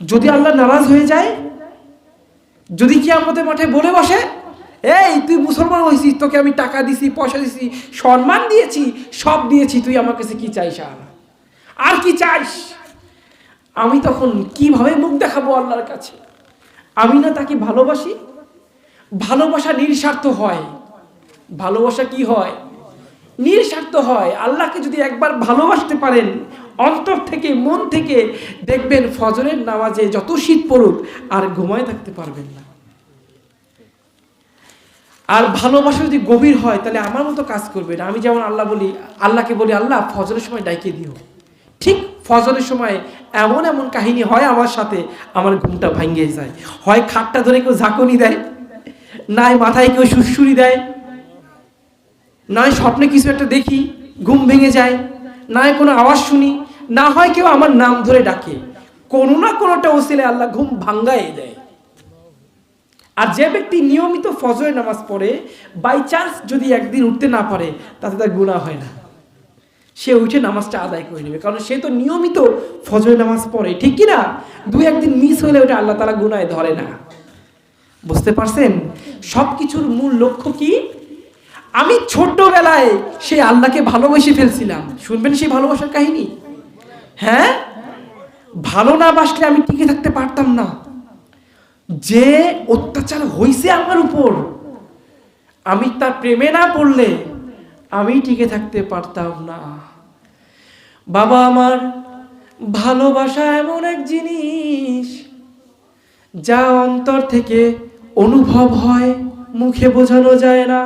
যদি আল্লাহ নারাজ হয়ে যায়, যদি কিয়ামতের মাঠে বলে বসে, এই তুই মুসলমান হয়েছিস, তোকে আমি টাকা দিছি, পয়সা দিছি, সম্মান দিয়েছি, সব দিয়েছি, তুই আমার কাছে কি চাইস? আর কি চাইস? আমি তখন কিভাবে মুখ দেখাবো আল্লাহর কাছে? আমি না তাকে ভালোবাসি? ভালোবাসা নিঃস্বার্থ হয়। ভালোবাসা কি হয়? নিঃস্বার্থ হয়। আল্লাহকে যদি একবার ভালোবাসতে পারেন অন্তর থেকে, মন থেকে, দেখবেন ফজরের নামাজে যত শীত পড়ুক আর ঘুমায় থাকতে পারবেন না। আর ভালোবাসা যদি গভীর হয় তাহলে আমার মতো কাজ করবেন। আমি যেমন আল্লাহকে বলি আল্লাহ ফজরের সময় ডাইকে দিও, ঠিক ফজরের সময় এমন এমন কাহিনী হয় আমার সাথে, আমার ঘুমটা ভাঙিয়ে যায়। হয় খাটটা ধরে কেউ ঝাঁকুনি দেয়, নাই মাথায় কেউ সুরসুরি দেয়, নয় স্বপ্নে কিছু একটা দেখি ঘুম ভেঙে যায়, নয় কোনো আওয়াজ শুনি, না হয় কেউ আমার নাম ধরে ডাকে। কোনো না কোনোটা ওসিলে আল্লাহ ঘুম ভাঙ্গাই দেয়। আর যে ব্যক্তি নিয়মিত ফজরের নামাজ পড়ে, বাই চান্স যদি একদিন উঠতে না পারে, তাতে তার গুনাহ হয় না, সে উঠে নামাজটা আদায় করে নেবে, কারণ সে তো নিয়মিত ফজরের নামাজ পড়ে, ঠিক কিনা? দুই একদিন মিস হলে ওটা আল্লাহ তাআলা গুনাহে ধরে না। বুঝতে পারছেন? সবকিছুর মূল লক্ষ্য কি? আমি ছোটবেলায় সেই আল্লাহকে ভালোবেসে ফেলছিলাম। শুনবেন সেই ভালোবাসার কাহিনী। হ্যাঁ, ভালো না বাসলে আমি টিকে থাকতে পারতাম না। যে অত্যাচার হয়েছে আমার উপর, আমি তার প্রেমে না পড়লে আমি টিকে থাকতে পারতাম না। বাবা আমার, ভালোবাসা এমন এক জিনিস যা অন্তর থেকে অনুভব হয়, মুখে বোঝানো যায় না।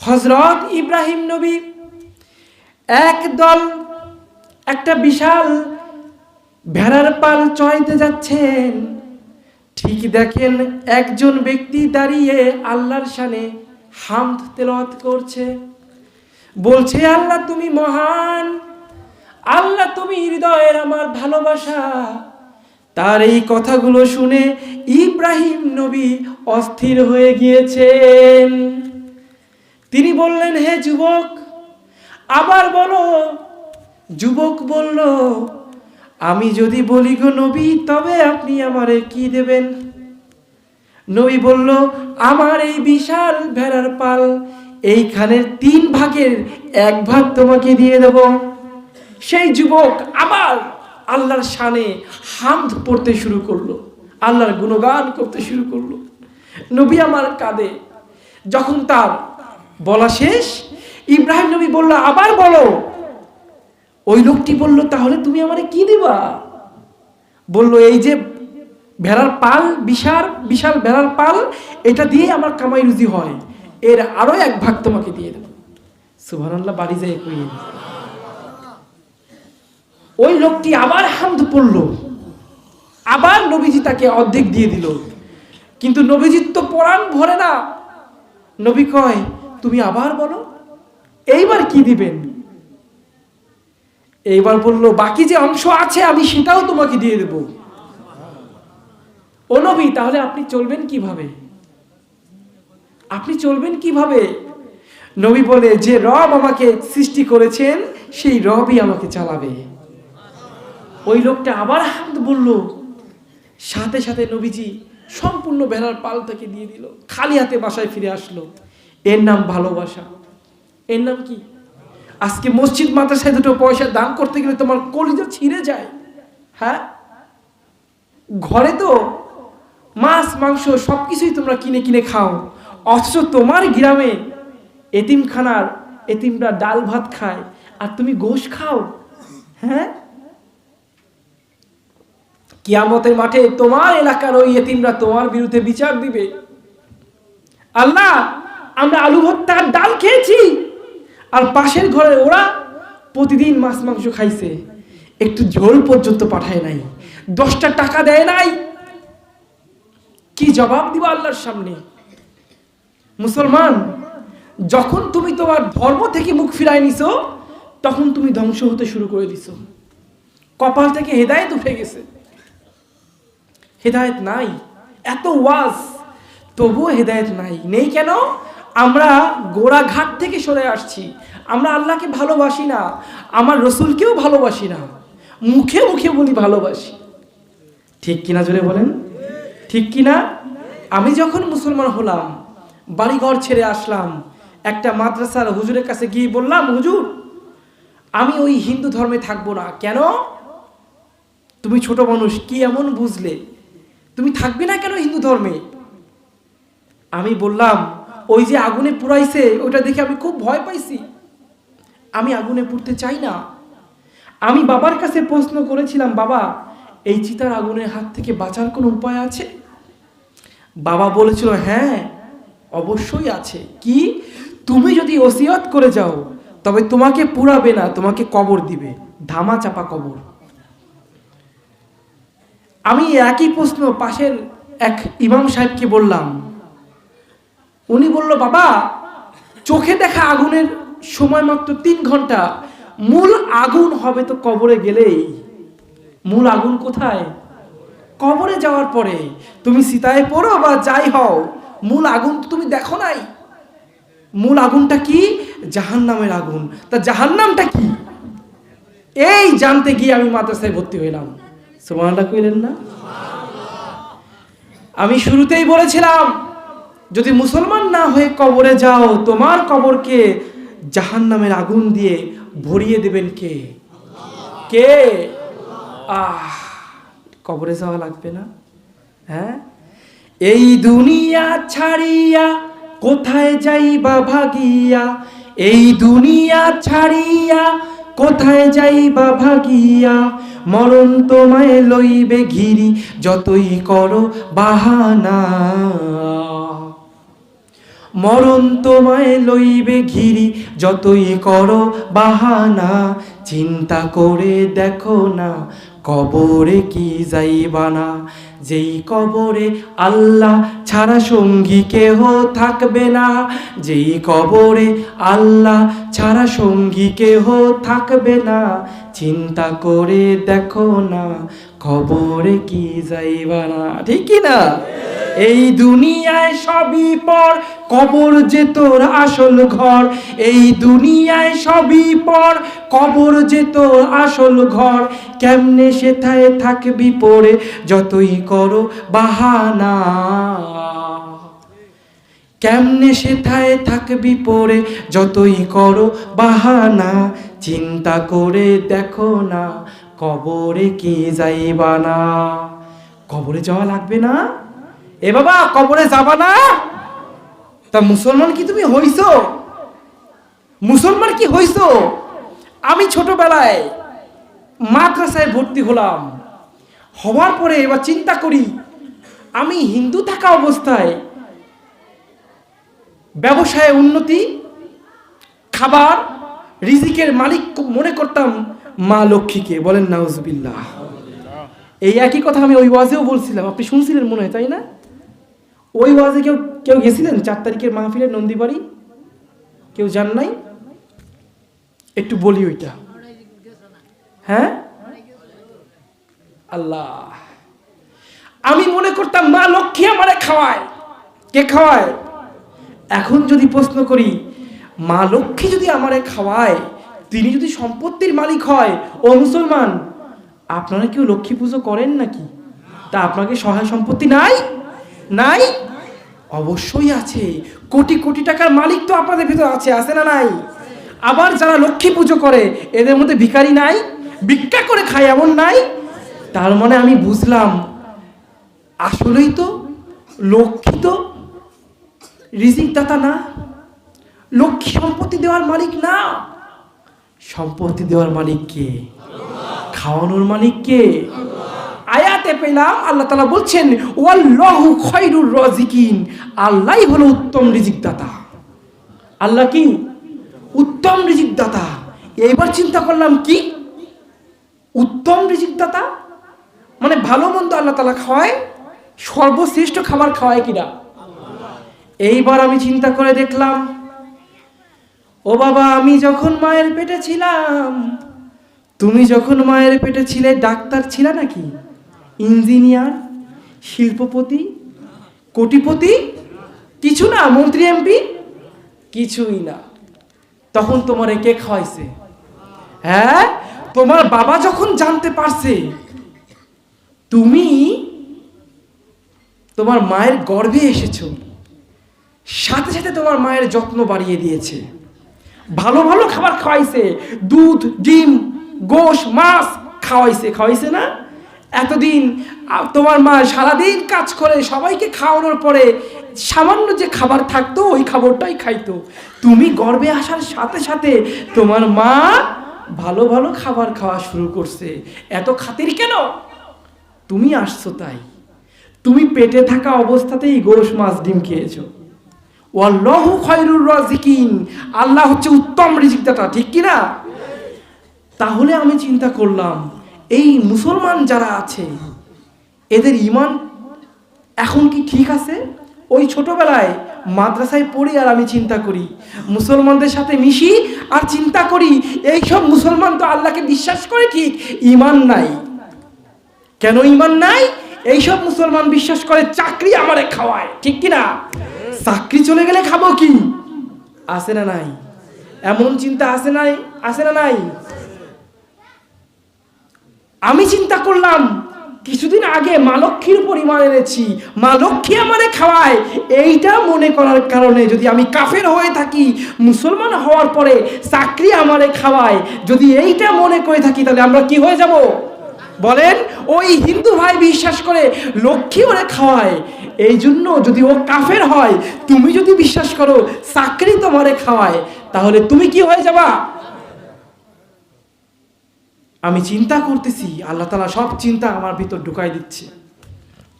হযরত ইব্রাহিম নবী একদল একটা বিশাল ভেড়ার পাল চড়াইতে যাচ্ছেন, ঠিক দেখেন একজন ব্যক্তি দাঁড়িয়ে আল্লাহর শানে হামদ তেলাওয়াত করছে, বলছে আল্লাহ তুমি মহান, আল্লাহ তুমি হৃদয়ের আমার ভালোবাসা। তার এই কথাগুলো শুনে ইব্রাহিম নবী অস্থির হয়ে গিয়েছেন। তিনি বললেন, হে যুবক আবার বলো। যুবক বলল, আমি যদি বলি গো নবী, তবে আপনি আমারে কি দেবেন? নবী বলল, আমার এই বিশাল ভেড়ার পাল, এইখানের 3 ভাগের 1 ভাগ তোমাকে দিয়ে দেব। সেই যুবক আবার আল্লাহর শানে হামদ পড়তে শুরু করলো, আল্লাহর গুণগান করতে শুরু করলো। নবী আমার কাঁদে। যখন তার বলা শেষ, ইব্রাহিম নবী বলল, আবার বলো। ওই লোকটি বলল, তাহলে তুমি আমারে কি দিবা? বলল, এই যে ভেড়ার পাল, বিশাল বিশাল ভেড়ার পাল, এটা দিয়ে আমার কামাই রুজি হয়, এর আরো 1 ভাগ তোমাকে দিয়ে দেব। সুবহানাল্লাহ, বাড়ি যায় কই। ওই লোকটি আবার হামদ পড়ল, আবার নবীজি তাকে অর্ধেক দিয়ে দিল। কিন্তু নবীজির তো পরাণ ভরে না। নবী কয়, তুমি আবার বলো, এইবার কি দিবেন? এইবার বলল, বাকি যে অংশ আছে আমি সেটাও তোমাকে দিয়ে দেব। ও নবী, তাহলে আপনি চলবেন কিভাবে? আপনি চলবেন কিভাবে? নবী বলে, যে রব আমাকে সৃষ্টি করেছেন সেই রবই আমাকে চালাবে। ওই লোকটা আবার হামদ বলল, সাথে সাথে নবীজি সম্পূর্ণ ভেড়ার পাল তাকে দিয়ে দিল, খালি হাতে বাসায় ফিরে আসলো। এর নাম ভালোবাসা। এর নাম কি? আজকে মসজিদ মাদ্রাসায় 2 পয়সা দান করতে গেলে তোমার কলিজা ছিঁড়ে যায়। হ্যাঁ, ঘরে তো মাছ মাংস সবকিছুই তোমরা কিনে কিনে খাও, অথচ তোমার গ্রামে এতিমখানার এতিমরা ডাল ভাত খায় আর তুমি গোশ খাও। হ্যাঁ, কিয়ামতের মাঠে তোমার এলাকার ওই এতিমরা তোমার বিরুদ্ধে বিচার দিবে। আল্লাহ, আমরা আলু ভর্তা আর ডাল খেয়েছি, আর পাশের ঘরে ওরা প্রতিদিন মাছ মাংস খাইছে, একটু ঝোল পর্যন্ত পাঠায় নাই, 10টা টাকা দেয় নাই। কি জবাব দিবা আল্লাহর সামনে? মুসলমান, যখন তুমি তোমার ধর্ম থেকে মুখ ফিরায় নিছো, তখন তুমি ধ্বংস হতে শুরু করে দিছো। কপাল থেকে হেদায়েত উঠে গেছে, হেদায়েত নাই। এত ওয়াজ, তবুও হেদায়েত নাই। নেই কেন? আমরা গোড়াঘাট থেকে সরে আসছি। আমরা আল্লাহকে ভালোবাসি না, আমার রসুলকেও ভালোবাসি না, মুখে মুখে বলি ভালোবাসি। ঠিক কিনা জোরে বলেন, ঠিক কিনা? আমি যখন মুসলমান হলাম, বাড়িঘর ছেড়ে আসলাম, একটা মাদ্রাসার হুজুরের কাছে গিয়ে বললাম, হুজুর আমি ওই হিন্দু ধর্মে থাকবো না। কেন? তুমি ছোট মানুষ, কি এমন বুঝলে? তুমি থাকবে না কেন হিন্দু ধর্মে? আমি বললাম, ওই যে আগুনে পুড়াইছে ওটা দেখে আমি খুব ভয় পাইছি, আমি আগুনে পুড়তে চাই না। আমি বাবার কাছে প্রশ্ন করেছিলাম, বাবা এই চিতার আগুনের হাত থেকে বাঁচার কোনো উপায় আছে? বাবা বলেছিল, হ্যাঁ অবশ্যই আছে। কি? তুমি যদি ওসিয়ত করে যাও তবে তোমাকে পুড়াবে না, তোমাকে কবর দিবে, ধামা চাপা কবর। আমি একই প্রশ্ন পাশের এক ইমাম সাহেবকে বললাম। উনি বলল, বাবা চোখে দেখা আগুনের সময় মাত্র 3 ঘন্টা, মূল আগুন হবে তো কবরে গেলেই। মূল আগুন কোথায়? কবরে যাওয়ার পরে। তুমি সীতায় পড়ো বা যাই হও, মূল আগুন তো তুমি দেখো নাই। মূল আগুনটা কি? জাহান্নামের আগুন। তা জাহান্নামটা কি? এই জানতে গিয়ে আমি মাদ্রাসায় ভর্তি হইলাম। সুবহানাল্লাহ কইলেন না? আমি শুরুতেই বলেছিলাম, যদি মুসলমান না হয়ে কবরে যাও, তোমার কবরকে জাহান্নামের আগুন দিয়ে ভরিয়ে দেবেন কে? কে? কবরে যাওয়া লাগবে না? হ্যাঁ, এই দুনিয়া ছাড়িয়া কোথায় যাইবা ভাগিয়া, এই দুনিয়া ছাড়িয়া কোথায় যাইবা ভাগিয়া, মরণ তোমায় লইবে ঘিরি যতই করো বাহানা, মরণ তোমায় লইবে ঘিরি যতই করো বাহানা, চিন্তা করে দেখো না কবরে কি যাইবা না, যেই কবরে আল্লাহ ছাড়া সঙ্গী কেহ থাকবে না, যেই কবরে আল্লাহ ছাড়া সঙ্গী কেহ থাকবে না, চিন্তা করে দেখো না কবরে কি যাইবা না। ঠিক কি না? এই দুনিয়ায় সবই পর, কবর যে তোর আসল ঘর, এই দুনিয়ায় সবই পর, কবর যে তোর আসল ঘর, কেমনে সেথায় থাকবি পড়ে যতই করো বাহানা, কেমনে সেথায় থাকবি পড়ে যতই করো বাহানা, চিন্তা করে দেখো না কবরে কি যাইবা না। কবরে যাওয়া লাগবে না? এ বাবা কবরে যাবা না? তা মুসলমান কি তুমি হইছো? মুসলমান কি হইছো? আমি ছোটবেলায় মাদ্রাসায় ভর্তি হলাম, হওয়ার পরে এবার চিন্তা করি, আমি হিন্দু থাকা অবস্থায় ব্যবসায় উন্নতি, খাবার, রিজিকের মালিক মনে করতাম মা লক্ষ্মীকে। বলেন নাউজুবিল্লাহ। এই একই কথা আমি ওই ওয়াজেও বলছিলাম, আপনি শুনছিলেন মনে হয়, তাই না? ওই ওয়াজে কেউ গেছিলেন 4 তারিখের মাহফিলের নন্দীবাড়ি? কেউ যান নাই? একটু বলি ওইটা। হ্যাঁ, আল্লাহ, আমি মনে করতাম মা লক্ষ্মী আমারে খাওয়ায়। কে খাওয়ায়? এখন যদি প্রশ্ন করি, মা লক্ষ্মী যদি আমারে খাওয়ায়, তিনি যদি সম্পত্তির মালিক হয়, ও মুসলমান আপনারা কেউ লক্ষ্মী পুজো করেন নাকি? তা আপনাকে সহায় সম্পত্তি নাই? নাই? অবশ্যই আছে। কোটি কোটি টাকার মালিক তো আপনাদের ভিতর আছে, আছে না নাই? আবার যারা লক্ষ্মী পুজো করে এদের মধ্যে ভিখারি নাই? ভিক্ষা করে খায় এমন নাই? তার মানে আমি বুঝলাম, আসলেই তো লক্ষ্মী তো রিজিক দাতা না, লক্ষ্মী সম্পত্তি দেওয়ার মালিক না। সম্পত্তি দেওয়ার মালিক কে? খাওয়ানোর মালিক কে? আয়াতে পেলাম আল্লাহ তাআলা বলছেন, ওয়াল্লাহু খায়রুর রাজিকিন, আল্লাহই হলো উত্তম রিজিক দাতা। আল্লাহ কি? উত্তম রিজিক দাতা। এইবার চিন্তা করলাম কি উত্তম রিজিকদাতা, মানে ভালো মন্দ আল্লাহ তাআলা খাওয়ায়, সর্বশ্রেষ্ঠ খাবার খাওয়ায় কিনা। এইবার আমি চিন্তা করে দেখলাম, ও বাবা, আমি যখন মায়ের পেটে ছিলাম, তুমি যখন মায়ের পেটে ছিলে ডাক্তার ছিলে নাকি, ইঞ্জিনিয়ার, শিল্পপতি, কোটিপতি? কিছু না, মন্ত্রী এমপি কিছুই না। তখন তোমার কে খাওয়াইছে? হ্যাঁ, তোমার বাবা যখন জানতে পারছে তুমি তোমার মায়ের গর্ভে এসেছো, সাথে সাথে তোমার মায়ের যত্ন বাড়িয়ে দিয়েছে, ভালো ভালো খাবার খাওয়াইছে, দুধ, ডিম, গোশ, মাছ খাওয়াইছে না? এতদিন তোমার মা সারাদিন কাজ করে সবাইকে খাওয়ানোর পরে সামান্য যে খাবার থাকতো ওই খাবারটাই খাইতো। তুমি গর্ভে আসার সাথে সাথে তোমার মা ভালো ভালো খাবার খাওয়া শুরু করছে। এত খাতির কেন? তুমি আসছো তাই। তুমি পেটে থাকা অবস্থাতেই গোশ, মাছ, ডিম খেয়েছো। ওয়াল্লাহু খায়রুর রাজিকিন, আল্লাহ হচ্ছে উত্তম রিজিকদাতা, ঠিক কি না? তাহলে আমি চিন্তা করলাম, এই মুসলমান যারা আছে এদের ঈমান এখন কি ঠিক আছে? ওই ছোটবেলায় মাদ্রাসায় পড়ি আর আমি চিন্তা করি, মুসলমানদের সাথে মিশি আর চিন্তা করি এই সব মুসলমান তো আল্লাহকে বিশ্বাস করে ঠিক, ঈমান নাই। কেন ঈমান নাই? এইসব মুসলমান বিশ্বাস করে চাকরি আমারে খাওয়ায়, ঠিক কি না? চাকরি চলে গেলে খাবো কি? আছে না নাই? এমন চিন্তা আছে না নাই? আমি চিন্তা করলাম, কিছুদিন আগে মা লক্ষ্মীর উপর ঈমান এনেছি, মা লক্ষ্মী আমারে খাওয়ায়, এইটা মনে করার কারণে যদি আমি কাফের হয়ে থাকি, মুসলমান হওয়ার পরে চাকরি আমারে খাওয়ায়, যদি এইটা মনে করে থাকি, তাহলে আমরা কি হয়ে যাব বলেন? ওই হিন্দু ভাই বিশ্বাস করে লক্ষ্মী ওরে খাওয়ায়, এই জন্য যদি ও কাফের হয়, তুমি যদি বিশ্বাস করো চাকরি তোমারে খাওয়ায়, তাহলে তুমি কি হয়ে যাবা? আমি চিন্তা করতেছি, আল্লাহ তাআলা সব চিন্তা আমার ভিতর ঢুকাই দিচ্ছে,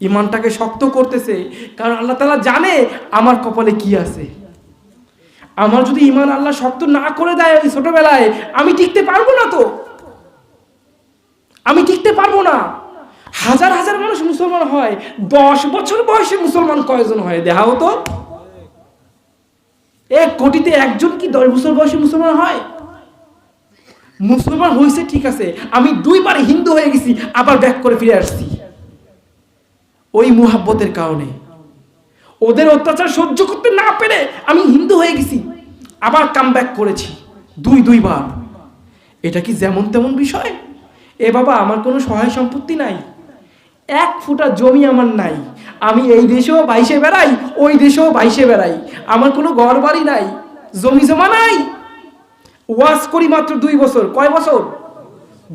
ঈমানটাকে শক্ত করতেছে, কারণ আল্লাহ তাআলা জানে আমার কপালে কি আছে। আমার যদি ঈমান আল্লাহ শক্ত না করে দেয় ওই ছোটবেলায়, আমি টিকতে পারবো না। তো আমি টিকতে পারবো না। হাজার হাজার মানুষ মুসলমান হয়, 10 বছর বয়সে মুসলমান কয়জন হয় দেখা হতো? 1 কোটিতে একজন কি 10 বছর বয়সে মুসলমান হয়? মুসলমান হয়েছে ঠিক আছে, আমি 2 বার হিন্দু হয়ে গেছি, আবার ব্যাক করে ফিরে আসছি ওই মুহাব্বতের কারণে। ওদের অত্যাচার সহ্য করতে না পেরে আমি হিন্দু হয়ে গেছি, আবার কাম ব্যাক করেছি 2 বার। এটা কি যেমন তেমন বিষয়? এ বাবা, আমার কোনো সহায় সম্পত্তি নাই, 1 ফুটা জমি আমার নাই, আমি এই দেশেও বাইশে বেড়াই, ওই দেশেও বাইশে বেড়াই, আমার কোনো ঘর বাড়ি নাই, জমি জমা নাই। ওয়াজ করি মাত্র 2 বছর। কয় বছর?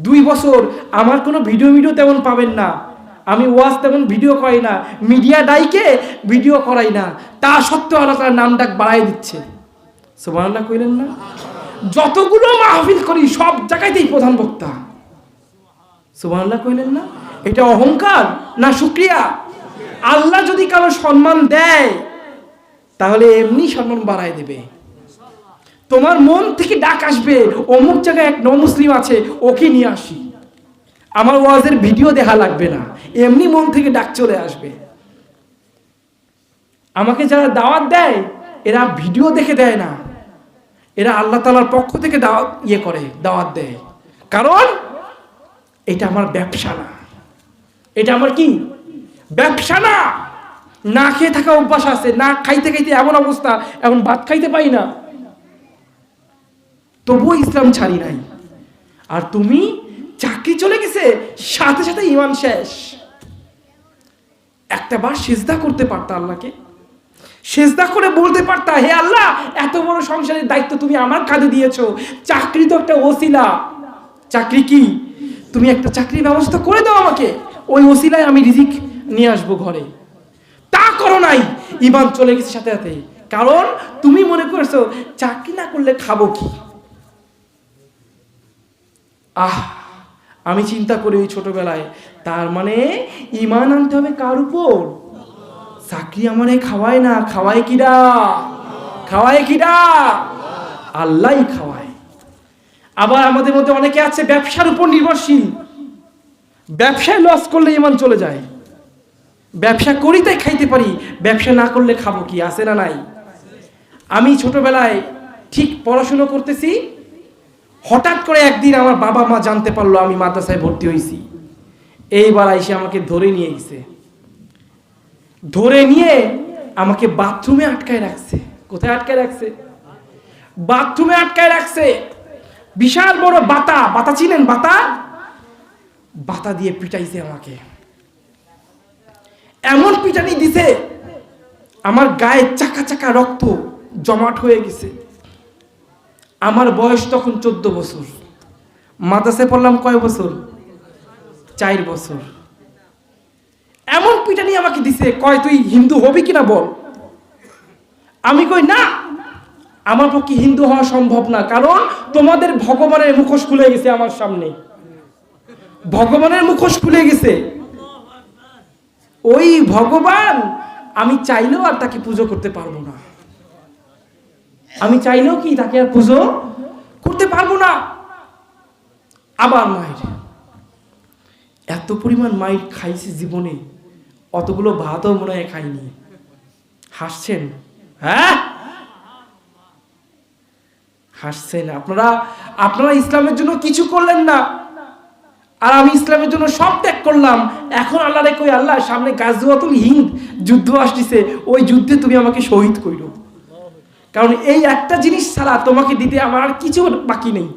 2 বছর। আমার কোনো ভিডিও তেমন পাবেন না, আমি ওয়াজ তেমন ভিডিও করাই না, মিডিয়া ডাইকে ভিডিও করাই না, তা সত্ত্বেও আল্লাহ তাআলা নাম ডাক বাড়াই দিচ্ছে। সুবহানাল্লাহ কইলেন না? যতগুলো মাহফিল করি সব জায়গাতেই প্রধান বক্তা। সুবহানাল্লাহ কইলেন না? এটা অহংকার না শুকরিয়া? আল্লাহ যদি কারো সম্মান দেয় তাহলে এমনি সম্মান বাড়ায় দেবে। তোমার মন থেকে ডাক আসবে, অমুক জায়গায় এক মুসলিম আছে, ওকে নিয়ে আসি, আমার ওয়াজের ভিডিও দেখা লাগবে না, এমনি মন থেকে ডাক চলে আসবে। আমাকে যারা দাওয়াত দেয় এরা ভিডিও দেখে দেয় না, এরা আল্লাহ তাআলার পক্ষ থেকে দাওয়াত দেয়, কারণ এটা আমার ব্যবসা না। এটা আমার কি ব্যবসা না। না খেয়ে থাকা অভ্যাস আছে, না খাইতে খাইতে এমন অবস্থা, এখন ভাত খাইতে পাই না, তবুও ইসলাম ছাড়ি নাই। আর তুমি চাকরি চলে গেছে, সাথে সাথে ঈমান শেষ। একটা বার সিজদা করতে পারতা আল্লাহকে, সিজদা করে বলতে পারতা, হে আল্লাহ, এত বড় সংসারের দায়িত্ব তুমি আমার কাঁধে দিয়েছো, চাকরি তো একটা ওসিলা। চাকরি কি? তুমি একটা চাকরির ব্যবস্থা করে দাও আমাকে, ওই ওসিলায় আমি রিজিক নিয়ে আসবো ঘরে। তা করো নাই, ঈমান চলে গেছে সাথে সাথে, কারণ তুমি মনে করছো চাকরি না করলে খাবো কি। আমি চিন্তা করি ওই ছোটবেলায়, তার মানে ঈমান আনতে হবে কার উপর? চাকরি আমারে খাওয়ায় না, খাওয়ায় কিরা? আল্লাহই খাওয়ায়। আবার আমাদের মধ্যে অনেকে আছে ব্যবসার উপর নির্ভরশীল, ব্যবসায় লস করলে ইমান চলে যায়। ব্যবসা করি তাই খাইতে পারি, ব্যবসা না করলে খাবো কি? আছে না নাই? আমি ছোটবেলায় ঠিক পড়াশুনো করতেছি, হঠাৎ করে একদিন আমার বাবা মা জানতে পারলো আমি মাদ্রাসায় ভর্তি হয়েছি। এইবার এসে আমাকে ধরে নিয়ে গেছে, ধরে নিয়ে আমাকে বাথরুমে আটকায় রাখছে। কোথায় আটকায় রাখছে? বাথরুমে আটকায় রাখছে। বিশাল বড় বাতা, বাতা চিনেন? বাতা, বাতা দিয়ে পিটাইছে আমাকে। এমন পিটানি দিছে আমার গায়ে চাকা চাকা রক্ত জমাট হয়ে গেছে। আমার বয়স তখন 14 বছর। মাদ্রাসায় পড়লাম কয় বছর? 4 বছর। এমন পিটানি আমাকে দিছে, কয় তুই হিন্দু হবি কিনা বল। আমি কই না, আমার পক্ষে হিন্দু হওয়া সম্ভব না, কারণ তোমাদের ভগবানের মুখোশ খুলে গেছে আমার সামনে। ভগবানের মুখোশ খুলে গেছে। ওই ভগবান আমি চাইলেও আর তাকে পুজো করতে পারবো না। আমি চাইলেও কি তাকে আর পুজো করতে পারবো না। আবার মায়ের এত পরিমাণ মায়ের খাইছি জীবনে, অতগুলো ভাতও মনে হয় খাইনি। হাসছেন? হ্যাঁ হাসছেন। আপনারা ইসলামের জন্য কিছু করলেন না, আর আমি ইসলামের জন্য সব ত্যাগ করলাম। এখন আল্লাহ রে কই, আল্লাহ সামনে গাজওয়াতুল হিন্দ যুদ্ধ আসছে, ওই যুদ্ধে তুমি আমাকে শহীদ কইরো, কারণ এই একটা জিনিস ছাড়া তোমাকে দিতে আমার আর কিছু বাকি নেই,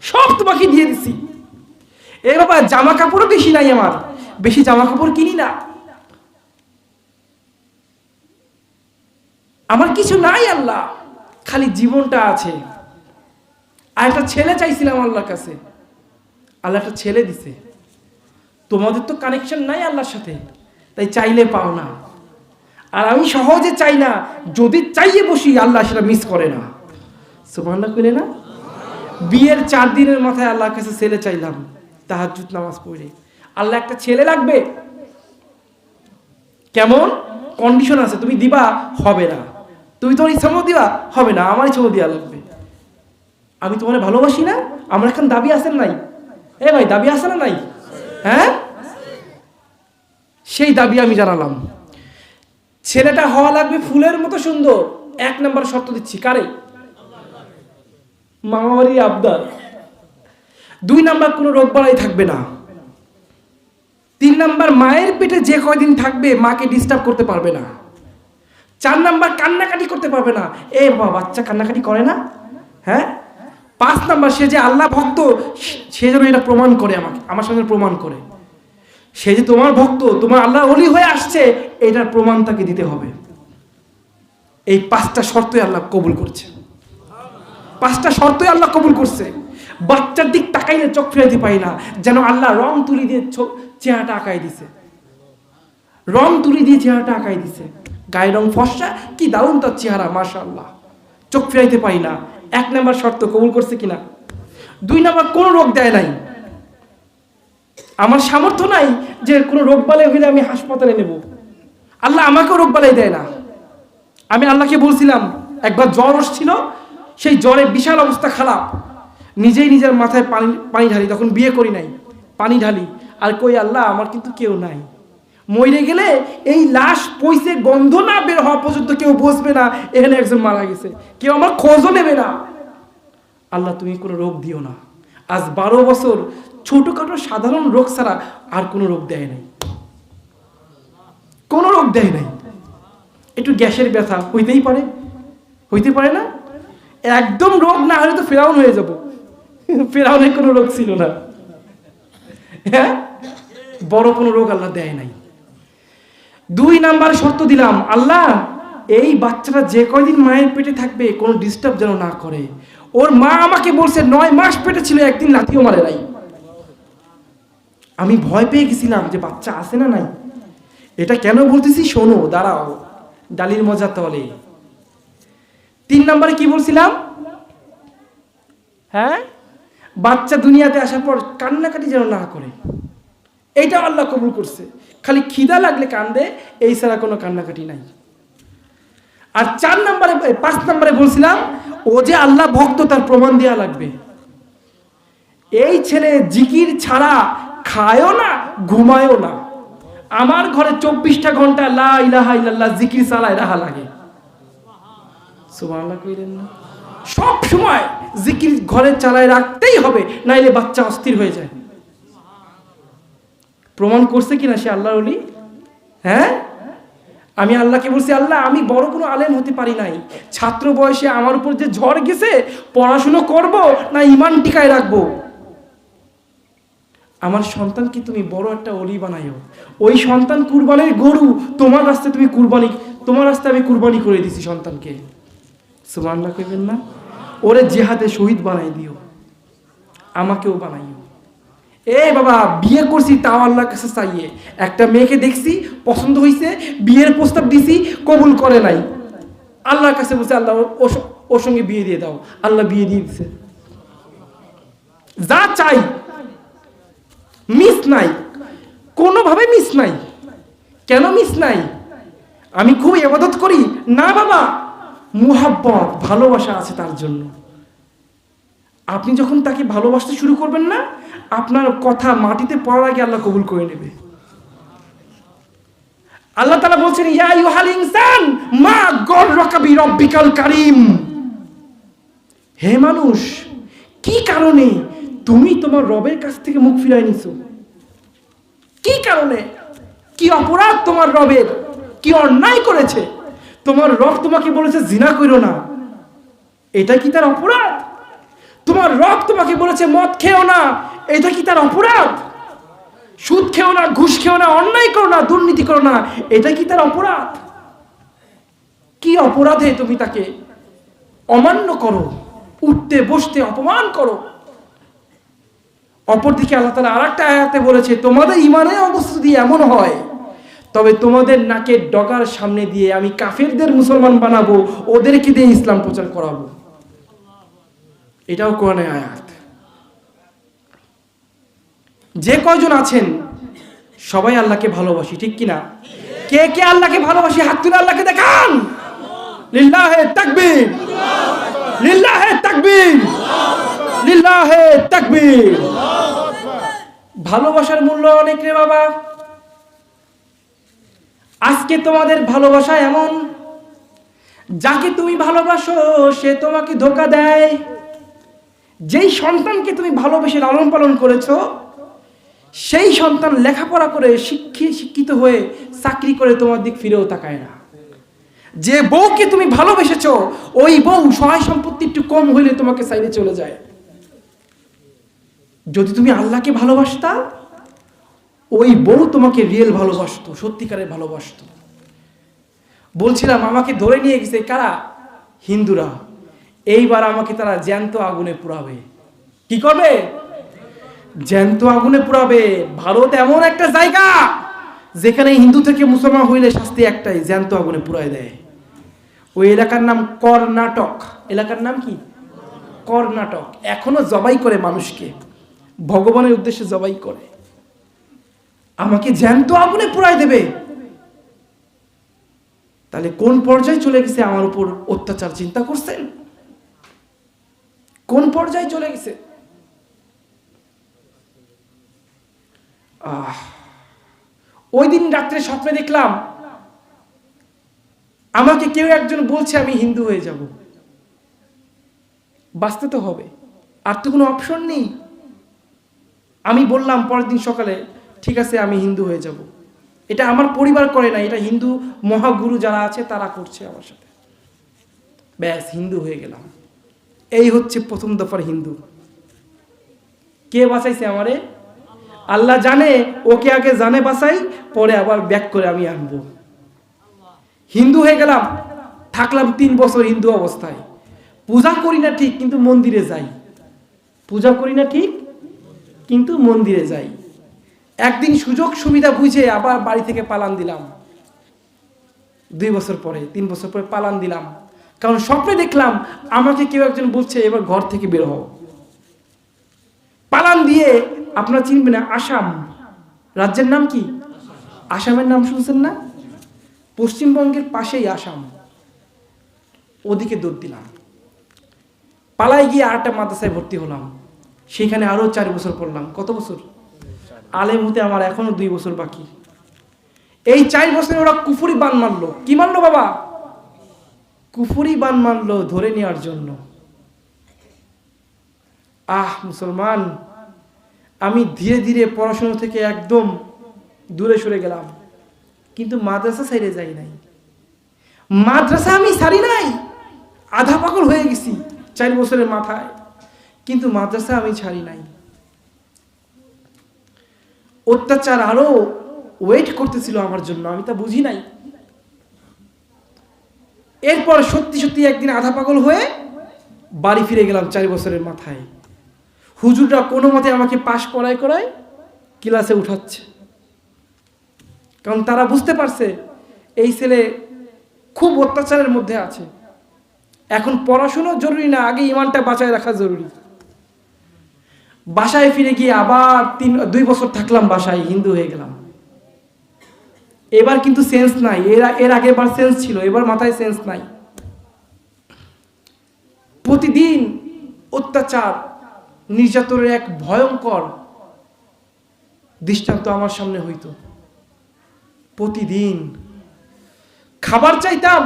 সব তোমাকে দিয়ে দিছি। এ বাবা, জামা কাপড়ও বেশি নাই, আমার বেশি জামা কাপড় কিনি না, আমার কিছু নাই আল্লাহ, খালি জীবনটা আছে। আর একটা ছেলে চাইছিলাম আল্লাহর কাছে, আল্লাহ একটা ছেলে দিছে। তোমাদের তো কানেকশন নাই আল্লাহর সাথে, তাই চাইলে পাও না। আর আমি সহজে চাই না, যদি চাইয়ে বসি আল্লাহ সেটা মিস করে না। সুবহানাল্লাহ কইলে না? বিয়ের 4 দিনের মাথায় আল্লাহর কাছে ছেলে চাইলাম, তাহাজ্জুদ নামাজ পড়ে। আল্লাহ একটা ছেলে লাগবে। কেমন কন্ডিশন আছে? তুমি দিবা, হবে না। তুমি তোমার ইচ্ছা মতো দিবা, হবে না। আমার ইচ্ছা মতো দেওয়া লাগবে। আমি তোমার ভালোবাসি না, আমার এখন দাবি আছেন নাই? এ ভাই, দাবি আছে না নাই? হ্যাঁ, সেই দাবি আমি জানালাম। ছেলেটা হওয়া লাগবে ফুলের মতো সুন্দর। 1 নাম্বার শর্ত দিচ্ছি, কারে? মামাবাড়ির আবদার। 2 নাম্বার, কোনো রোগ বালাই থাকবে না। 3 নাম্বার, মায়ের পেটে যে কয়দিন থাকবে মাকে ডিস্টার্ব করতে পারবে না। 4 নাম্বার, কান্নাকাটি করতে পারবে না। এ বাবা, বাচ্চা কান্নাকাটি করে না? হ্যাঁ। 5 নাম্বার, সে যে আল্লাহ ভক্ত, সে যেন এটা প্রমাণ করে, আমার সঙ্গে প্রমাণ করে সে যে তোমার ভক্ত, তোমার আল্লাহ ওলি হয়ে আসছে, এটার প্রমাণ তাকে দিতে হবে। এই 5টা শর্তই আল্লাহ কবুল করছে। 5টা শর্তই আল্লাহ কবুল করছে। বাচ্চার দিক তাকাইলে চোখ ফেরাতে পাই না, যেন আল্লাহ রং তুলি দিয়ে চেহারাটা আঁকাই দিছে। রং তুলি দিয়ে চেহারাটা আঁকাই দিছে। গায়ের রং ফর্সা, কি দারুণ তার চেহারা, মাশাআল্লাহ। চোখ ফেরাইতে পাই না। 1 নাম্বার শর্ত কবুল করছে কিনা? 2 নাম্বার, কোনো রোগ দেয় নাই। আমার সামর্থ্য নাই যে কোনো রোগ বালাই হইলে আমি হাসপাতালে নেব। আল্লাহ আমাকেও রোগ বালাই দেয় না। আমি আল্লাহকে বলছিলাম, একবার জ্বর আসছিল, সেই জ্বরে বিশাল অবস্থা খারাপ, নিজেই নিজের মাথায় পানি ঢালি। তখন বিয়ে করি নাই, পানি ঢালি আর কই, আল্লাহ আমার কিন্তু কেউ নাই, মরে গেলে এই লাশ পয়সে গন্ধ না বের হওয়া পর্যন্ত কেউ বসবে না এখানে একজন মারা গেছে, কেউ আমার খোঁজও নেবে না। আল্লাহ তুমি কোনো রোগ দিও না। আজ 12 বছর ছোটখাটো সাধারণ রোগ ছাড়া আর কোনো রোগ দেয় নাই, কোনো রোগ দেয় নাই। একটু গ্যাসের ব্যথা হইতেই পারে, হইতে পারে না? একদম রোগ না হলে তো ফেরাউন হয়ে যাব। ফেরাউনের কোনো রোগ ছিল না। হ্যাঁ, বড় কোনো রোগ আল্লাহ দেয় নাই। 2 নাম্বার শর্ত দিলাম, আল্লাহ এই বাচ্চাটা যে কয়দিন মায়ের পেটে থাকবে কোনো ডিস্টার্ব যেন না করে। ওর মা আমাকে বলছে 9 মাস পেটে ছিল, একদিন লাথিও মারে নাই। আমি ভয় পেয়ে গেছিলাম যে বাচ্চা আছে না নাই। এটা কেন বলতেছি শোনো, দাঁড়াও, ডালির মজা তলে। 3 নম্বরে কি বলছিলাম? হ্যাঁ, বাচ্চা দুনিয়াতে আসার পর কান্নাকাটি যেন না করে, এইটা আল্লাহ কবুল করছে। খালি খিদা লাগলে কান্দে, এই ছাড়া কোনো কান্নাকাটি নাই। আর 5 নম্বরে বলছিলাম, ও যে আল্লাহ ভক্ত তার প্রমাণ দেওয়া লাগবে। এই ছেলে জিকির ছাড়া খায়ও না, ঘুমায়ও না। আমার ঘরে 24টা ঘন্টা লা ইলাহা ইল্লাল্লাহ জিকির চালায় রাখা লাগে। সুবহানাল্লাহ কইলেন না? সব সময় জিকির ঘরে চালায় রাখতেই হবে, নাইলে বাচ্চা অস্থির হয়ে যায়। প্রমাণ করছে কিনা সে আল্লাহর ওলি? হ্যাঁ, আমি আল্লাহকে বলছি, আল্লাহ আমি বড় কোনো আলেম হতে পারি নাই, ছাত্র বয়সে আমার উপর যে ঝড় গেছে, পড়াশুনো করব না ইমান টিকায় রাখবো। আমার সন্তানকে তুমি বড় একটা অলি বানাইও। ওই সন্তান কুরবানির গরু, তোমার রাস্তায় তুমি কুরবানি, তোমার রাস্তায় আমি কুরবানি করে দিছি সন্তানকে। সুবহানাল্লাহ কইবেন না? ওরে জিহাদে শহীদ বানাই দিও, আমাকেও বানাইও। এ বাবা, বিয়ে করছি তাও আল্লাহর কাছে চাইয়ে। একটা মেয়েকে দেখছি, পছন্দ হয়েছে, বিয়ের প্রস্তাব দিছি, কবুল করে নাই। আল্লাহর কাছে বলছে, আল্লাহ ওর সঙ্গে বিয়ে দিয়ে দাও। আল্লাহ বিয়ে দিয়ে দিছে। যা চাই মিস নাই, কোনোভাবে মিস নাই। কেন মিস নাই? আমি খুব ইবাদত করি না বাবা, মুহাব্বত, ভালোবাসা আছে তার জন্য। আপনি যখন তাকে ভালোবাসতে শুরু করবেন না, আপনার কথা মাটিতে পড়ার আগে আল্লাহ কবুল করে নেবে। আল্লাহ তাআলা বলছেন, ইয়া আইয়ুহাল ইনসান মা গররাকা বিরাব্বিকাল কারীম। হে মানুষ, কি কারণে তুমি তোমার রবের কাছ থেকে মুখ ফিরায় নিছো? কি কারণে? কি অপরাধ তোমার রবের? কি অন্যায় করেছে? তোমার রব তোমাকে বলেছে জিনা করো না, এটা কি তার অপরাধ? তোমার রব তোমাকে বলেছে মদ খেও না, এটা কি তার অপরাধ? সুদ খেও না, ঘুষ খেও না, অন্যায় করো না, দুর্নীতি করো না, এটা কি তার অপরাধ? কি অপরাধে তুমি তাকে অমান্য করো, উঠতে বসতে অপমান করো? অপরদিকে আল্লাহ তাআলা আরেকটা আয়াতে বলেছে, তোমাদের ঈমানের অবস্থা যদি এমন হয়, তবে তোমাদের নাকের ডগার সামনে দিয়ে আমি কাফেরদের মুসলমান বানাবো, ওদেরকে দিয়ে ইসলাম প্রচার করাবো। এটাও কোরআনের আয়াত। যে কয়জন আছেন সবাই আল্লাহকে ভালোবাসি, ঠিক কিনা? কে কে আল্লাহকে ভালোবাসি হাত তুলে আল্লাহকে দেখান। লিল্লাহে তাকবীর, লিল্লাহে তাকবীর, লিল্লাহে তাকবীর। ভালোবাসার মূল্য অনেক রে বাবা। আজকে তোমাদের ভালোবাসা এমন, যাকে তুমি ভালোবাসো সে তোমাকে ধোঁকা দেয়। যেই সন্তানকে তুমি ভালোবেসে লালন পালন করেছো, সেই সন্তান লেখাপড়া করে শিক্ষিত হয়ে চাকরি করে তোমার দিক ফিরেও তাকায় না। যে বউকে তুমি ভালোবেসেছো, ওই বউ সহায় সম্পত্তি একটু কম হইলে তোমাকে সাইডে চলে যায়। যদি তুমি আল্লাহকে ভালোবাসতা, ওই বউ তোমাকে রিয়েল ভালোবাসতো, সত্যিকারের ভালোবাসতো। বলছিলাম আমাকে ধরে নিয়ে গেছে কারা? হিন্দুরা। এইবার আমাকে তারা জ্যান্ত আগুনে পুড়াবে। কি করবে? জ্যান্ত আগুনে পুড়াবে। ভারত এমন একটা জায়গা যেখানে হিন্দু থেকে মুসলমান হইলে শাস্তি একটাই, জ্যান্ত আগুনে পুড়ায় দেয়। ওই এলাকার নাম কর্ণাটক। এলাকার নাম কি? কর্ণাটক। এখনো জবাই করে মানুষকে, ভগবানের উদ্দেশ্যে জবাই করে। আমাকে জ্যান্ত আগুনে পুড়ায় দেবে। তাহলে কোন পর্যায়ে চলে গেছে আমার উপর অত্যাচার, চিন্তা করছেন? কোন পর্যায়ে চলে গেছে? ওই দিন রাত্রে স্বপ্নে দেখলাম আমাকে কেউ একজন বলছে আমি হিন্দু হয়ে যাব। বাঁচতে তো হবে, আর তো কোনো অপশন নেই। আমি বললাম পরের দিন সকালে, ঠিক আছে আমি হিন্দু হয়ে যাব। এটা আমার পরিবার করে না, এটা হিন্দু মহাগুরু যারা আছে তারা করছে আমার সাথে। ব্যাস, হিন্দু হয়ে গেলাম। এই হচ্ছে প্রথম দফার হিন্দু। কে বাঁচাইছে আমারে? আল্লাহ জানে। ওকে আগে জানে বাঁচাই, পরে আবার ব্যাক করে আমি আনবো। হিন্দু হয়ে গেলাম, থাকলাম 3 বছর হিন্দু অবস্থায়। পূজা করি না ঠিক, কিন্তু মন্দিরে যাই। পূজা করি না ঠিক, কিন্তু মন্দিরে যাই। একদিন সুযোগ সুবিধা বুঝে আবার বাড়ি থেকে পালান দিলাম। 2 বছর পরে, 3 বছর পরে পালান দিলাম। কারণ স্বপ্নে দেখলাম আমাকে কেউ একজন বলছে এবার ঘর থেকে বের হও। পালান দিয়ে, আপনারা চিনবেন না, আসাম রাজ্যের নাম কি? আসামের নাম শুনছেন না? পশ্চিমবঙ্গের পাশেই আসাম। ওদিকে দৌড় দিলাম। পালাই গিয়ে আরেকটা মাদ্রাসায় ভর্তি হলাম। সেখানে আরো 4 বছর পড়লাম। কত বছর? আলেম হতে আমার এখনো 2 বছর বাকি। এই 4 বছরে ওরা কুফরি বান মারলো। কি মারলো বাবা? কুফরি বান মারলো ধরে নেওয়ার জন্য। মুসলমান, আমি ধীরে ধীরে পড়াশোনা থেকে একদম দূরে সরে গেলাম, কিন্তু মাদ্রাসা ছেড়ে যাই নাই। মাদ্রাসা আমি ছাড়ি নাই, আধা পাগল হয়ে গেছি 4 বছরের মাথায়, কিন্তু মাদ্রাসা আমি ছাড়ি নাই। অত্যাচার আরো ওয়েট করতেছিল আমার জন্য, আমি তা বুঝি নাই। এরপর সত্যি সত্যি একদিন আধা পাগল হয়ে বাড়ি ফিরে গেলাম 4 বছরের মাথায়। হুজুররা কোনো মতে আমাকে পাশ করায় ক্লাসে উঠাচ্ছে, কারণ তারা বুঝতে পারছে এই ছেলে খুব অত্যাচারের মধ্যে আছে। এখন পড়াশোনা জরুরি না, আগে ইমানটা বাঁচায় রাখা জরুরি। বাসায় ফিরে গিয়ে আবার 2 বছর থাকলাম বাসায়, হিন্দু হয়ে গেলাম। এবার কিন্তু সেন্স নাই, এর আগের বার সেন্স ছিল, এবার মাথায় সেন্স নাই। প্রতিদিন অত্যাচার নির্যাতনের এক ভয়ঙ্কর দৃষ্টান্ত আমার সামনে হইতো। প্রতিদিন খাবার চাইতাম,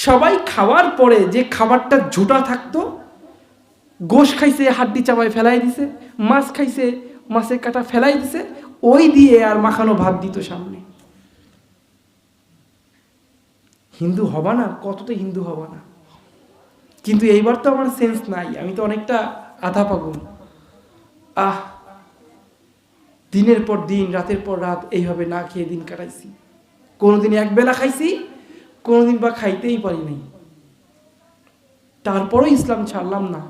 সবাই খাওয়ার পরে যে খাবারটা ঝুটা থাকতো, গোশ খাইছে হাড্ডি চাবায় ফেলাই দিছে, মাছ খাইছে মাছের কাটা ফেলাই দিছে, ওই দিয়ে আর মাখানো ভাত দিত সামনে। হিন্দু হবা না, কতটা হিন্দু হবা না, কিন্তু এইবার তো আমার সেন্স নাই, আমি তো অনেকটা আধা পাগল। দিনের পর দিন, রাতের পর রাত এইভাবে না খেয়ে দিন কাটাইছি। কোনোদিন একবেলা খাইছি, কোনোদিন বা খাইতেই পারি নাই। তারপরও ইসলাম ছাড়লাম না।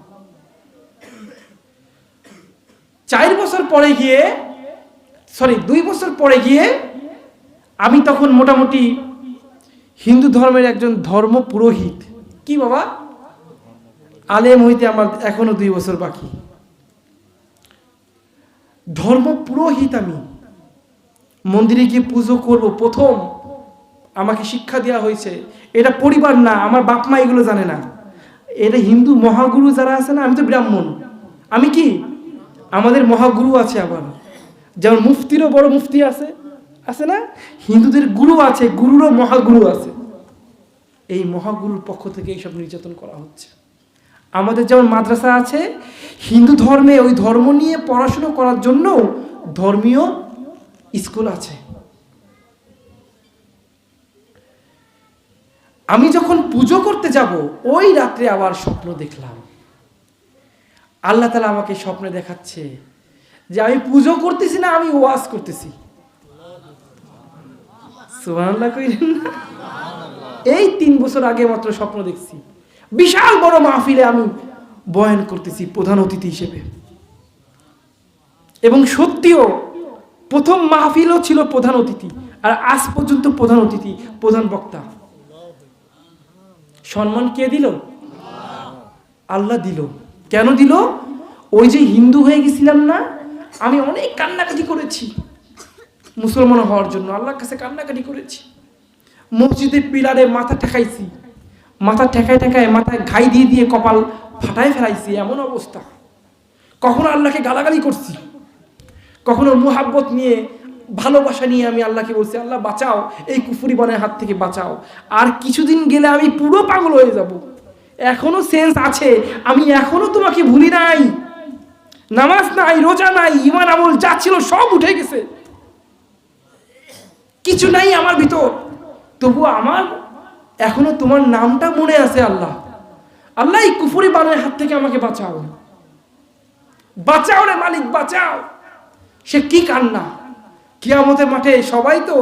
2 বছর পরে গিয়ে আমি তখন মোটামুটি হিন্দু ধর্মের একজন ধর্ম পুরোহিত। কি বাবা? আলেম হইতে আমার এখনো 2 বছর বাকি। ধর্ম পুরোহিত আমি, মন্দিরে গিয়ে পুজো করব। প্রথম আমাকে শিক্ষা দেওয়া হয়েছে, এটা পরিবার না, আমার বাপ মা এগুলো জানে না, এটা হিন্দু মহাগুরু যারা আছে না, আমি তো ব্রাহ্মণ, আমি কি, আমাদের মহাগুরু আছে। আবার যেমন মুফতিরও বড় মুফতি আছে না, হিন্দুদের গুরু আছে, গুরুরও মহাগুরু আছে। এই মহাগুরুর পক্ষ থেকে এইসব নির্যাতন করা হচ্ছে। আমাদের যেমন মাদ্রাসা আছে, হিন্দু ধর্মে ওই ধর্ম নিয়ে পড়াশোনা করার জন্য ধর্মীয় স্কুল আছে। আমি যখন পুজো করতে যাব, ওই রাত্রে আবার স্বপ্ন দেখলাম। আল্লাহ তাআলা আমাকে স্বপ্নে দেখাচ্ছে যে আমি পুজো করতেছি না, আমি ওয়াজ করতেছি। সুবহানাল্লাহ কইলেন না? এই 3 বছর আগে মাত্র স্বপ্ন দেখছি, বিশাল বড় মাহফিলে আমি বয়ান করতেছি প্রধান অতিথি হিসেবে। এবং সত্যিও প্রথম মাহফিলও ছিল প্রধান অতিথি, আর আজ পর্যন্ত প্রধান অতিথি, প্রধান বক্তা। সম্মান কে দিল? আল্লাহ দিল। কেন দিল? ওই যে হিন্দু হয়ে গেছিলাম না, আমি অনেক কান্নাকাটি করেছি মুসলমান হওয়ার জন্য, আল্লাহর কাছে কান্নাকাটি করেছি। মসজিদের পিলারে মাথা ঠেকাইছি, মাথা ঠেকায় মাথায় ঘাই দিয়ে কপাল ফাটায় ফেলাইছি, এমন অবস্থা। কখনো আল্লাহকে গালাগালি করছি, কখনো মুহাব্বত নিয়ে, ভালোবাসা নিয়ে আমি আল্লাহকে বলছি, আল্লাহ বাঁচাও, এই কুফরি বানের হাত থেকে বাঁচাও। আর কিছুদিন গেলে আমি পুরো পাগল হয়ে যাব। এখনো সেন্স আছে, আমি এখনো তোমাকে ভুলি নাই। নামাজ নাই, রোজা নাই, ঈমান আমল যা ছিল সব উঠে গেছে, কিছু নাই আমার ভিতর। তবু আমার এখনো তোমার নামটা মনে আছে। আল্লাহ, আল্লাহ এই কুফরি বানের হাত থেকে আমাকে বাঁচাও, বাঁচাও রে মালিক, বাঁচাও। সে কি কান্না! কিয়ামতের মাঠে সবাই তো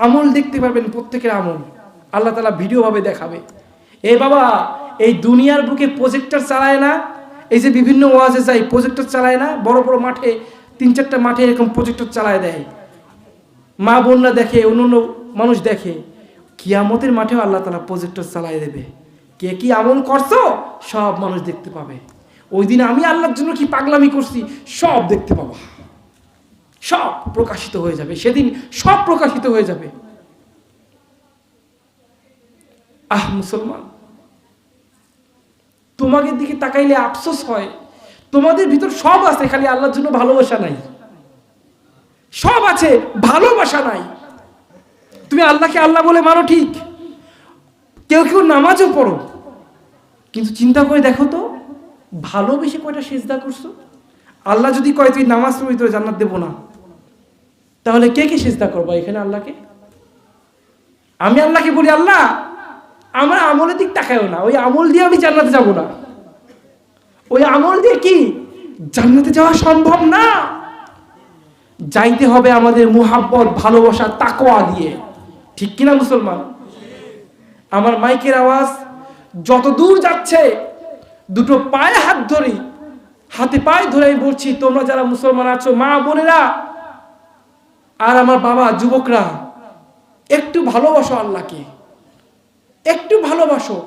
আমল দেখতে পারবেন, প্রত্যেকের আমল আল্লাহ তাআলা ভিডিও ভাবে দেখাবে। এ বাবা, এই দুনিয়ার বুকে প্রজেক্টর চালায় না, এই যে বিভিন্ন ওয়াজে যাই প্রজেক্টর চালায় না, বড় বড় মাঠে 3-4টা মাঠে এরকম প্রজেক্টর চালায় দেয়, মা বোনরা দেখে, অন্য মানুষ দেখে। কিয়ামতের মাঠেও আল্লাহ তাআলা প্রজেক্টর চালায় দেবে। কে কি আমল করছো সব মানুষ দেখতে পাবে। ওই দিন আমি আল্লাহর জন্য কি পাগলামি করছি সব দেখতে পাবো, সব প্রকাশিত হয়ে যাবে। সেদিন সব প্রকাশিত হয়ে যাবে। মুসলমান, তোমাকে দিকে তাকাইলে আফসোস হয়, তোমাদের ভিতর সব আছে, খালি আল্লাহর জন্য ভালোবাসা নাই। সব আছে, ভালোবাসা নাই। তুমি আল্লাহকে আল্লাহ বলে মানো ঠিক, কেউ কেউ নামাজও পড়ো, কিন্তু চিন্তা করে দেখো তো ভালোবেসে কয়টা সিজদা করছো? আল্লাহ যদি কয় তুই নামাজ পড়বি তোর জান্নাত দেবো না, তাহলে কে কে সিজদা করবো এখানে আল্লাহকে? আমি আল্লাহকে বলি আল্লাহ আমার আমলের দিক তাকায়ও না, ওই আমল দিয়ে আমি জান্নাতে যাব না। ওই আমল দিয়ে কি জান্নাতে যাওয়া সম্ভব না। যাইতে হবে আমাদের মুহাব্বত, ভালোবাসা, তাকওয়া দিয়ে। ঠিক কিনা মুসলমান? আমার মাইকের আওয়াজ যত দূর যাচ্ছে, দুটো পায়ে হাত ধরি, হাতে পায়ে ধরে আমি বলছি, তোমরা যারা মুসলমান আছো, মা বোনেরা আর আমার বাবা যুবকরা, একটু ভালোবাসো আল্লাহকে, একটু ভালোবাসো,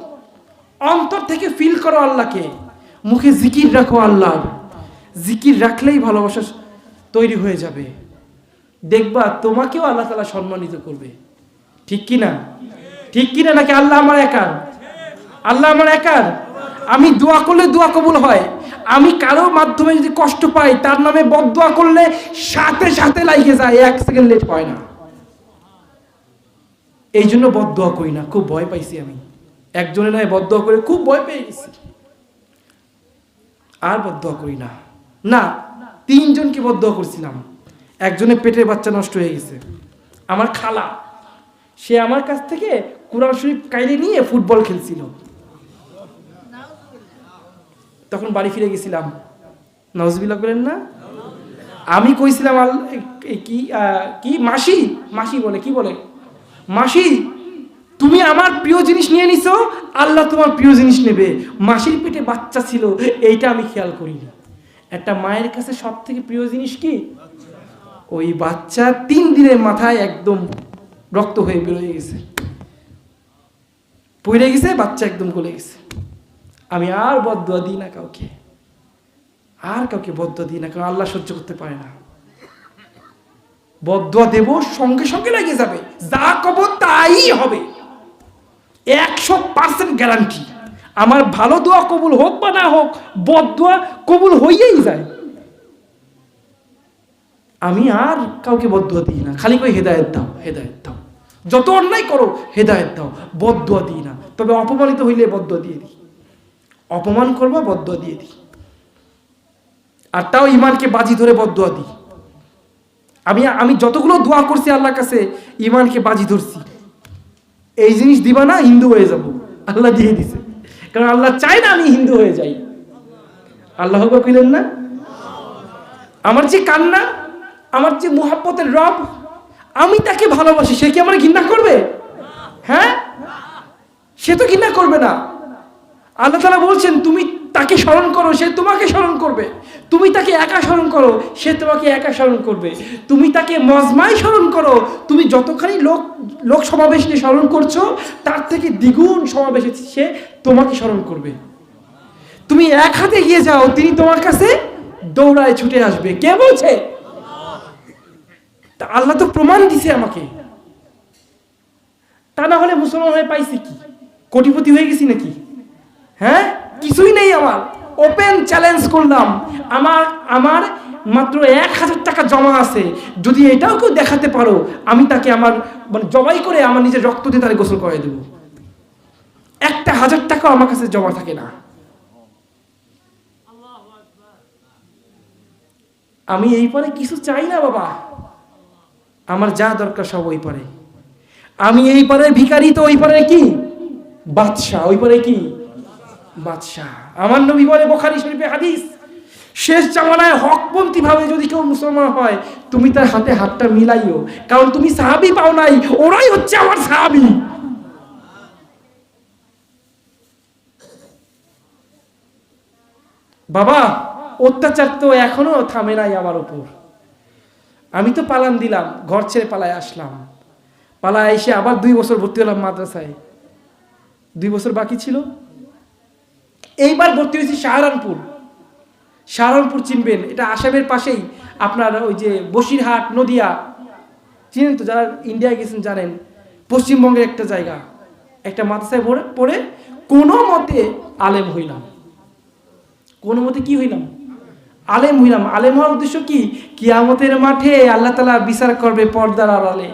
অন্তর থেকে ফিল করো আল্লাহকে, মুখে জিকির রাখো আল্লাহ। জিকির রাখলেই ভালোবাসা তৈরি হয়ে যাবে। দেখবা তোমাকেও আল্লাহ তাআলা সম্মানিত করবে। ঠিক কিনা? ঠিক কিনা? নাকি আল্লাহ আমার একার? আল্লাহ আমার একার? আমি দোয়া করলে দোয়া কবুল হয়। আমি কারো মাধ্যমে যদি কষ্ট পাই, তার নামে বদদোয়া করলে সাথে সাথে লাইগে যায়, 1 সেকেন্ড লেট হয় না। এই জন্য বদদোয়া করি না, খুব ভয় পাইছি আমি। একজনের নয় বদদোয়া করে খুব ভয় পেয়ে গেছি, আর বদদোয়া করি না। না, 3 জনকে বদদোয়া করছিলাম। একজনের পেটের বাচ্চা নষ্ট হয়ে গেছে, আমার খালা। সে আমার কাছ থেকে কুরআন শরীফ কাইরে নিয়ে ফুটবল খেলছিল। তখন বাড়ি ফিরে গেছিলাম, নাউজুবিল্লাহ বলেন না। আমি কইছিলাম কি মাসি, মাসি বলে, কি বলে, মাসি তুমি আমার প্রিয় জিনিস নিয়ে নিছো, আল্লাহ তোমার প্রিয় জিনিস নেবে। মাসির পেটে বাচ্চা ছিল, এইটা আমি খেয়াল করিনি। একটা মায়ের কাছে সব থেকে প্রিয় জিনিস কি? ওই বাচ্চা 3 দিনের মাথায় একদম রক্ত হয়ে বেরোয় গেছে, পড়ে গেছে, বাচ্চা একদম গলে গেছে। আমি আর বদদোয়া দিই না কাউকে, আর কাউকে বদদোয়া দিই না, কারণ আল্লাহ সহ্য করতে পারে না। বদদোয়া দেব সঙ্গে সঙ্গে লেগে যাবে, যা কব তাই হবে, 100% গ্যারান্টি। আমার ভালো দোয়া কবুল হোক বা না হোক, বদদোয়া কবুল হইয়াই যায়। আমি আর কাউকে বদদোয়া দিই না, খালি কই হেদায়েত দাও, হেদায়েত দাও, যত অন্যায় করো হেদায়েত দাও, বদদোয়া দিই না। তবে অপমানিত হইলে বদদোয়া দিয়ে দিই, অপমান করবো বদদোয়া দিয়ে দিই, আর তাও ইমানকে বাজি ধরে বদদোয়া দিই। আমি যতগুলো দোয়া করছি আল্লাহর কাছে, ইমানকে বাজি ধরছি, এই জিনিস দিবা না হিন্দু হয়ে যাব, আল্লাহ দিয়ে দিছে। কারণ আল্লাহ চায় না আমি হিন্দু হয়ে যাই। আল্লাহ কইলেন না, আমার যে কান্না, আমার যে মুহাব্বতের রব, আমি তাকে ভালোবাসি, সে কি আমার ঘৃণা করবে? হ্যাঁ, সে তো ঘৃণা করবে না। আল্লাহ তাআলা বলছেন তুমি তাকে স্মরণ করো, সে তোমাকে স্মরণ করবে। তুমি তাকে একা স্মরণ করো, সে তোমাকে একা স্মরণ করবে। তুমি তাকে মজমায় স্মরণ করো, তুমি যতখানি লোক সমাবেশ নিয়ে স্মরণ করছো, তার থেকে দ্বিগুণ সমাবেশে সে তোমাকে স্মরণ করবে। তুমি এক হাতে এগিয়ে যাও, তিনি তোমার কাছে দৌড়ায় ছুটে আসবে। কে বলছে? আল্লাহ তো প্রমাণ দিছে আমাকে। তা না হলে মুসলমান হয়ে পাইছি কি? কোটিপতি হয়ে গেছি নাকি? হ্যাঁ, কিছুই নেই আমার। ওপেন চ্যালেঞ্জ করলাম, আমার মাত্র 1000 টাকা জমা আছে, যদি এটাও কেউ দেখাতে পারো, আমি তাকে আমার জবাই করে আমার নিজের রক্ত দিয়ে তাকে গোসল করে দেব। 1000 টাকাও আমার কাছে জমা থাকে না। আমি এই পারে কিছু চাই না বাবা, আমার যা দরকার সব ওই পারে। আমি এই পারে ভিখারি, তো ওই পারে কি বাদশা, ওই পারে কি বাদশা। আমার নবী বলে, বুখারী শরীফে হাদিস, শেষ জামানায় হকপন্থী ভাবে যদি কেউ মুসলমান হয়, তুমি তার হাতে হাতটা মিলাইও, কারণ তুমি সাহাবী পাও নাই, ওরাই হচ্ছে আমার সাহাবী। বাবা, অত্যাচার তো এখনো থামে নাই আমার উপর। আমি তো পালান দিলাম, ঘর ছেড়ে পালায় আসলাম, পালায় এসে আবার 2 বছর ভর্তি হলাম মাদ্রাসায়। 2 বছর বাকি ছিল। এইবার ভর্তি হয়েছি শাহরানপুর। শাহরানপুর চিনবেন, এটা আসামের পাশেই, আপনার ওই যে বসিরহাট, নদিয়া চিনেন তো, যারা ইন্ডিয়ায় গেছেন জানেন, পশ্চিমবঙ্গের একটা জায়গা। একটা মাদ্রাসায় পড়ে কোনো মতে আলেম হইলাম। কোনো মতে কি হইলাম? আলেম হইলাম। আলেম হওয়ার উদ্দেশ্য কি? কিয়ামতের মাঠে আল্লাহ তাআলা বিচার করবে পর্দার আড়ালে।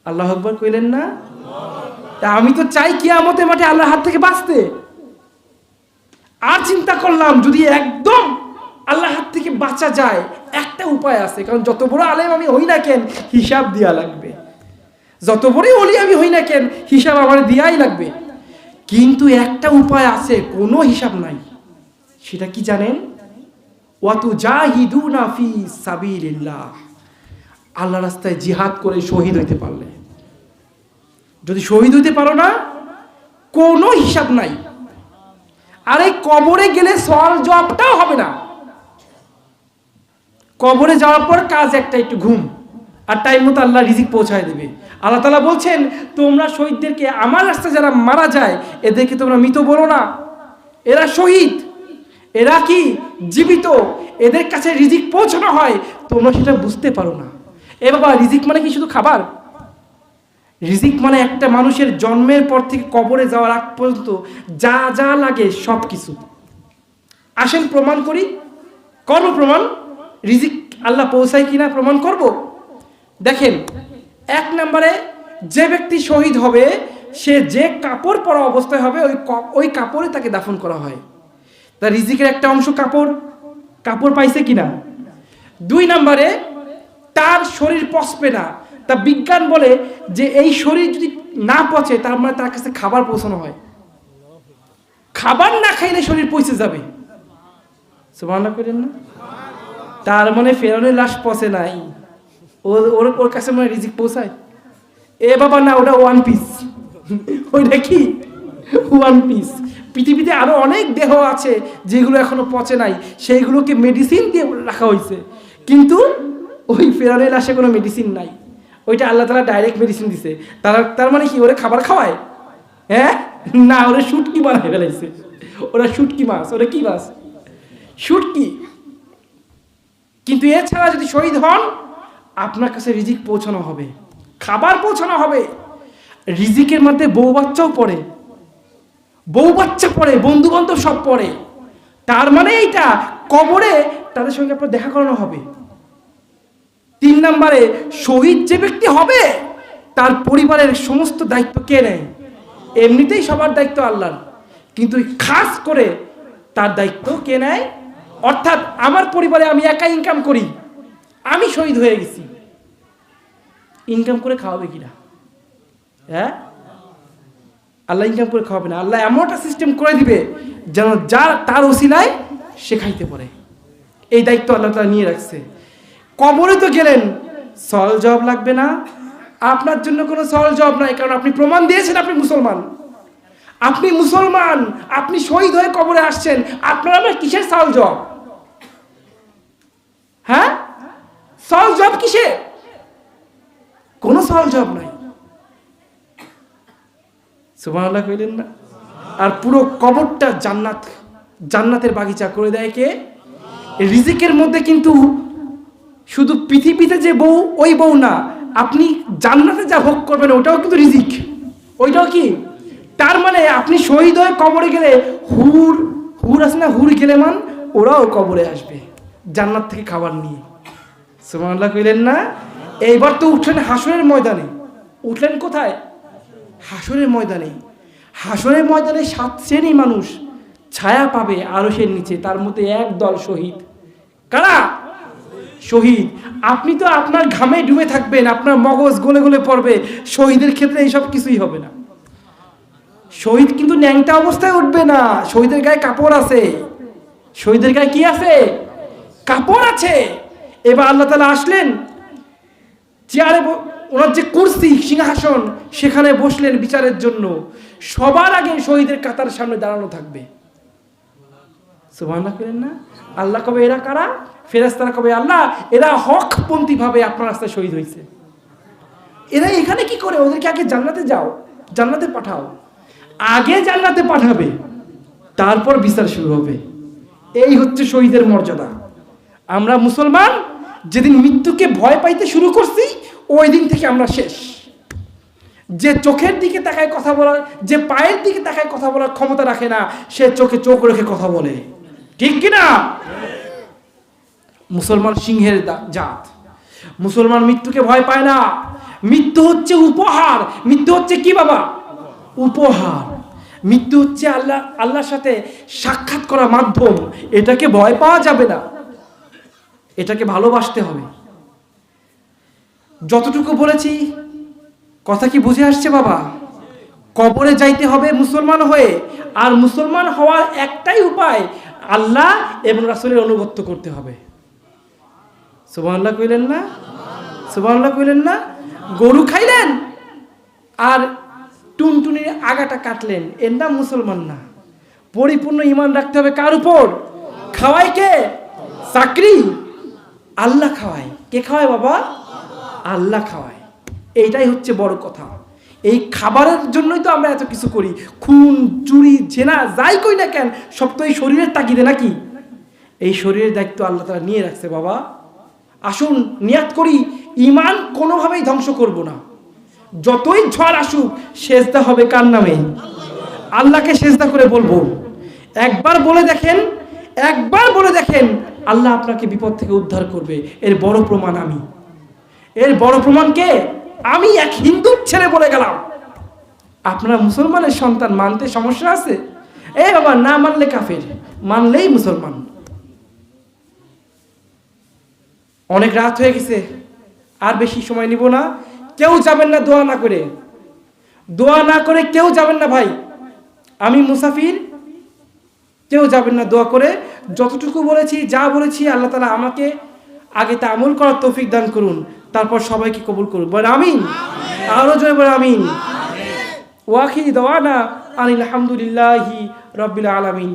আল্লাহু আকবার কইলেন না? তা আমি তো চাই কিয়ামতের মাঠে আল্লাহর হাত থেকে বাঁচতে। আর চিন্তা করলাম যদি একদম আল্লাহর হাত থেকে বাঁচা যায়, একটা উপায় আছে। কারণ যত বড় আলেম আমি হই না কেন, হিসাব দেওয়া লাগবে। যত বড় ওলি আমি হই না কেন, হিসাব আমার দেওয়াই লাগবে। কিন্তু একটা উপায় আছে, কোনো হিসাব নাই। সেটা কি জানেন? ওয়াতুজাহিদুনা ফি সাবিলিল্লাহ, আল্লাহ রাস্তায় জিহাদ করে শহীদ হইতে পারলে। যদি শহীদ হইতে পারো না, কোনো হিসাব নাই। আর এই কবরে গেলে সওয়াল জবাবটাও হবে না। কবরে যাওয়ার পর কাজ একটা, একটু ঘুম, আর টাইম মতো আল্লাহ রিজিক পৌঁছায় দেবে। আল্লাহ তাআলা বলছেন, তোমরা শহীদদেরকে, আমার রাস্তায় যারা মারা যায়, এদেরকে তোমরা মৃত বলো না, এরা শহীদ। এরা কি জীবিত, এদের কাছে রিজিক পৌঁছানো হয়, তোমরা সেটা বুঝতে পারো না। এ বাবা, রিজিক মানে কি শুধু খাবার? রিজিক মানে একটা মানুষের জন্মের পর থেকে কবরে যাওয়ার আগ পর্যন্ত যা যা লাগে সব কিছু। আসেন প্রমাণ করি, করবো প্রমাণ, রিজিক আল্লাহ পৌঁছায় কিনা প্রমাণ করব। দেখেন, এক নম্বরে যে ব্যক্তি শহীদ হবে, সে যে কাপড় পরা অবস্থায় হবে, ওই কাপড়ে তাকে দাফন করা হয়। তা রিজিকের একটা অংশ কাপড়, কাপড় পাইছে কিনা। দুই নম্বরে তার শরীর পচবে না। তা বিজ্ঞান বলে যে এই শরীর যদি না পচে, তার মানে তার কাছে খাবার পৌঁছানো হয়। খাবার না খাইলে শরীর পৌঁছে যাবে। সুবহানাল্লাহ করেন না? তার মানে ফেরাউনের লাশ পচে নাই, ওর কাছে মানে রিজিক পৌঁছায়। এ বাবা না, ওটা ওয়ান পিস। ওইটা কি? One piece. পৃথিবীতে আরো অনেক দেহ আছে যেগুলো এখনো পচে নাই, সেইগুলোকে মেডিসিন দিয়ে রাখা হয়েছে। কিন্তু ওই ফেরাউনের লাশে কোনো মেডিসিন নাই, ওইটা আল্লাহ তাআলা ডাইরেক্ট মেডিসিন দিছে। তার মানে কি, ওরে খাবার খাওয়ায়? হ্যাঁ না, ওরা শুটকি বানায় ফেলাইছে। ওরা শুটকি মাছ, ওরা কি মাছ? শুটকি। কিন্তু এছাড়া যদি শহীদ হন, আপনার কাছে রিজিক পৌঁছানো হবে, খাবার পৌঁছানো হবে। রিজিকের মধ্যে বউ বাচ্চাও পড়ে, বউ বাচ্চা পড়ে, বন্ধু বান্ধব সব পড়ে। তার মানে এইটা কবরে তাদের সঙ্গে আপনার দেখা করানো হবে। তিন নম্বরে, শহীদ যে ব্যক্তি হবে, তার পরিবারের সমস্ত দায়িত্ব কে নেয়? এমনিতেই সবার দায়িত্ব আল্লাহর, কিন্তু খাস করে তার দায়িত্ব কে নেয়? অর্থাৎ আমার পরিবারে আমি একা ইনকাম করি, আমি শহীদ হয়ে গেছি, ইনকাম করে খাওয়াবে কিনা? হ্যাঁ, আল্লাহ ইনকাম করে খাওয়াবে না। আল্লাহ এমন একটা সিস্টেম করে দিবে যেন যার তার ওসিলায় সে খাইতে পারে। এই দায়িত্ব আল্লাহ তাআলা নিয়ে রাখছে। কবরে তো গেলেন, সওয়াল জবাব লাগবে না। আপনার জন্য কোনো সওয়াল জবাব নাই, কারণ আপনি প্রমাণ দিয়েছেন আপনি মুসলমান। আপনি মুসলমান, আপনি শহীদ হয়ে কবরে আসছেন, আপনার আমার কিসের সওয়াল জবাব? হ্যাঁ, সওয়াল জবাব কিসে? কোনো সওয়াল জবাব নাই। সুবহানাল্লাহ কইলেন না? আর পুরো কবরটা জান্নাত, জান্নাতের বাগিচা করে দেয় কে? রিজিকের মধ্যে কিন্তু শুধু পৃথিবীতে যে বউ, ওই বউ না, আপনি জান্নাতে যা ভোগ করবেন ওটাও কিন্তু রিজিক। ওইটাও কি? তার মানে আপনি শহীদ হয়ে কবরে গেলে হুর আছে না, হুর গেলে মান, ওরাও কবরে আসবে জান্নাত থেকে খাবার নিয়ে। সুবহানাল্লাহ কইলেন না? এইবার তো উঠলেন হাসরের ময়দানে। উঠলেন কোথায়? হাসরের ময়দানে। হাসরের ময়দানে 7 শ্রেণীর মানুষ ছায়া পাবে আরশের নিচে, তার মধ্যে এক দল শহীদ। কারা? শহীদ। আপনি তো আপনার ঘামে ডুবে থাকবেন, আপনার মগজ গলে গলে পড়বে। শহীদের ক্ষেত্রে এইসব কিছুই হবে না। শহীদ কিন্তু ন্যাংটা অবস্থায় উঠবে না, শহীদের গায়ে কাপড় আছে। শহীদের গায়ে কি আছে? কাপড় আছে। এবার আল্লাহ তাআলা আসলেন, চেয়ারে, ওনার যে কুরসি, সিংহাসন, সেখানে বসলেন বিচারের জন্য। সবার আগে শহীদের কাতার সামনে দাঁড়ানো থাকবে। সুবহানাল্লাহ করেন না? আল্লাহ কবে এরা কারা? ফেরেশতারা কবে আল্লাহ এরা হকপন্থী ভাবে আপনার রাস্তায় শহীদ হয়েছে। এরা এখানে কি করে? ওদেরকে আগে জান্নাতে যাও, জান্নাতে পাঠাও। আগে জান্নাতে পাঠাবে, তারপর বিচার শুরু হবে। এই হচ্ছে শহীদের মর্যাদা। আমরা মুসলমান যেদিন মৃত্যুকে ভয় পাইতে শুরু করছি, ওই দিন থেকে আমরা শেষ। যে চোখের দিকে তাকায় কথা বলার, যে পায়ের দিকে তাকায় কথা বলার ক্ষমতা রাখে না, সে চোখে চোখ রেখে কথা বলে। ঠিক কিনা? মুসলমান সিংহের জাত। মুসলমান মৃত্যুকে ভয় পায় না। মৃত্যু হচ্ছে উপহার। মৃত্যু হচ্ছে কি বাবা? উপহার। মৃত্যু হচ্ছে আল্লাহর সাথে সাক্ষাৎ করার মাধ্যম। এটাকে ভয় পাওয়া যাবে না, এটাকে ভালোবাসতে হবে। যতটুকু বলেছি কথা কি বুঝে আসছে বাবা? কবরে যাইতে হবে মুসলমান হয়ে, আর মুসলমান হওয়ার একটাই উপায়, আল্লাহ এবং রাসূলের অনুগত্য করতে হবে। সুবহানাল্লাহ কইলেন না? সুবহানাল্লাহ কইলেন না? গরু খাইলেন আর টুনটুনির আগাটা কাটলেন, এর নাম মুসলমান না। পরিপূর্ণ ঈমান রাখতে হবে কার উপর? খাওয়ায় কে? চাকরি? আল্লাহ খাওয়ায়। কে খাওয়ায় বাবা? আল্লাহ খাওয়ায়। এইটাই হচ্ছে বড় কথা। এই খাবারের জন্যই তো আমরা এত কিছু করি। খুন, চুরি, জেনা যাই করি না কেন, সব তো এই শরীরের তাগিদে নাকি? এই শরীরের দায়িত্ব আল্লাহ তাআলা নিয়ে রাখছে বাবা। আসুন নিয়াত করি, ঈমান কোনোভাবেই ধ্বংস করব না। যতই ঝড় আসুক, সেজদা হবে কার নামে? আল্লাহকে সেজদা করে বলবো। একবার বলে দেখেন, একবার বলে দেখেন, আল্লাহ আপনাকে বিপদ থেকে উদ্ধার করবে। এর বড় প্রমাণ আমি। এর বড় প্রমাণ কে? আমি এক হিন্দুর ছেলে বলে গেলাম। আপনারা মুসলমানের সন্তান, মানতে সমস্যা আছে? এই বাবা, না মানলে কাফের, মানলেই মুসলমান। অনেক রাত হয়ে গেছে, আর বেশি সময় নিব না। কেউ যাবেন না দোয়া না করে। দোয়া না করে কেউ যাবেন না ভাই। আমি মুসাফির, কেউ যাবেন না দোয়া করে। যতটুকু বলেছি, যা বলেছি, আল্লাহ তাআলা আমাকে আগে তা আমল করার তৌফিক দান করুন, তারপর সবাইকে কবুল করুন। বলেন আমিন। আরো জোরে বলেন আমিন। ওয়াখিরি দাওয়ানা আনিল হামদুলিল্লাহি রাব্বিল আলামিন।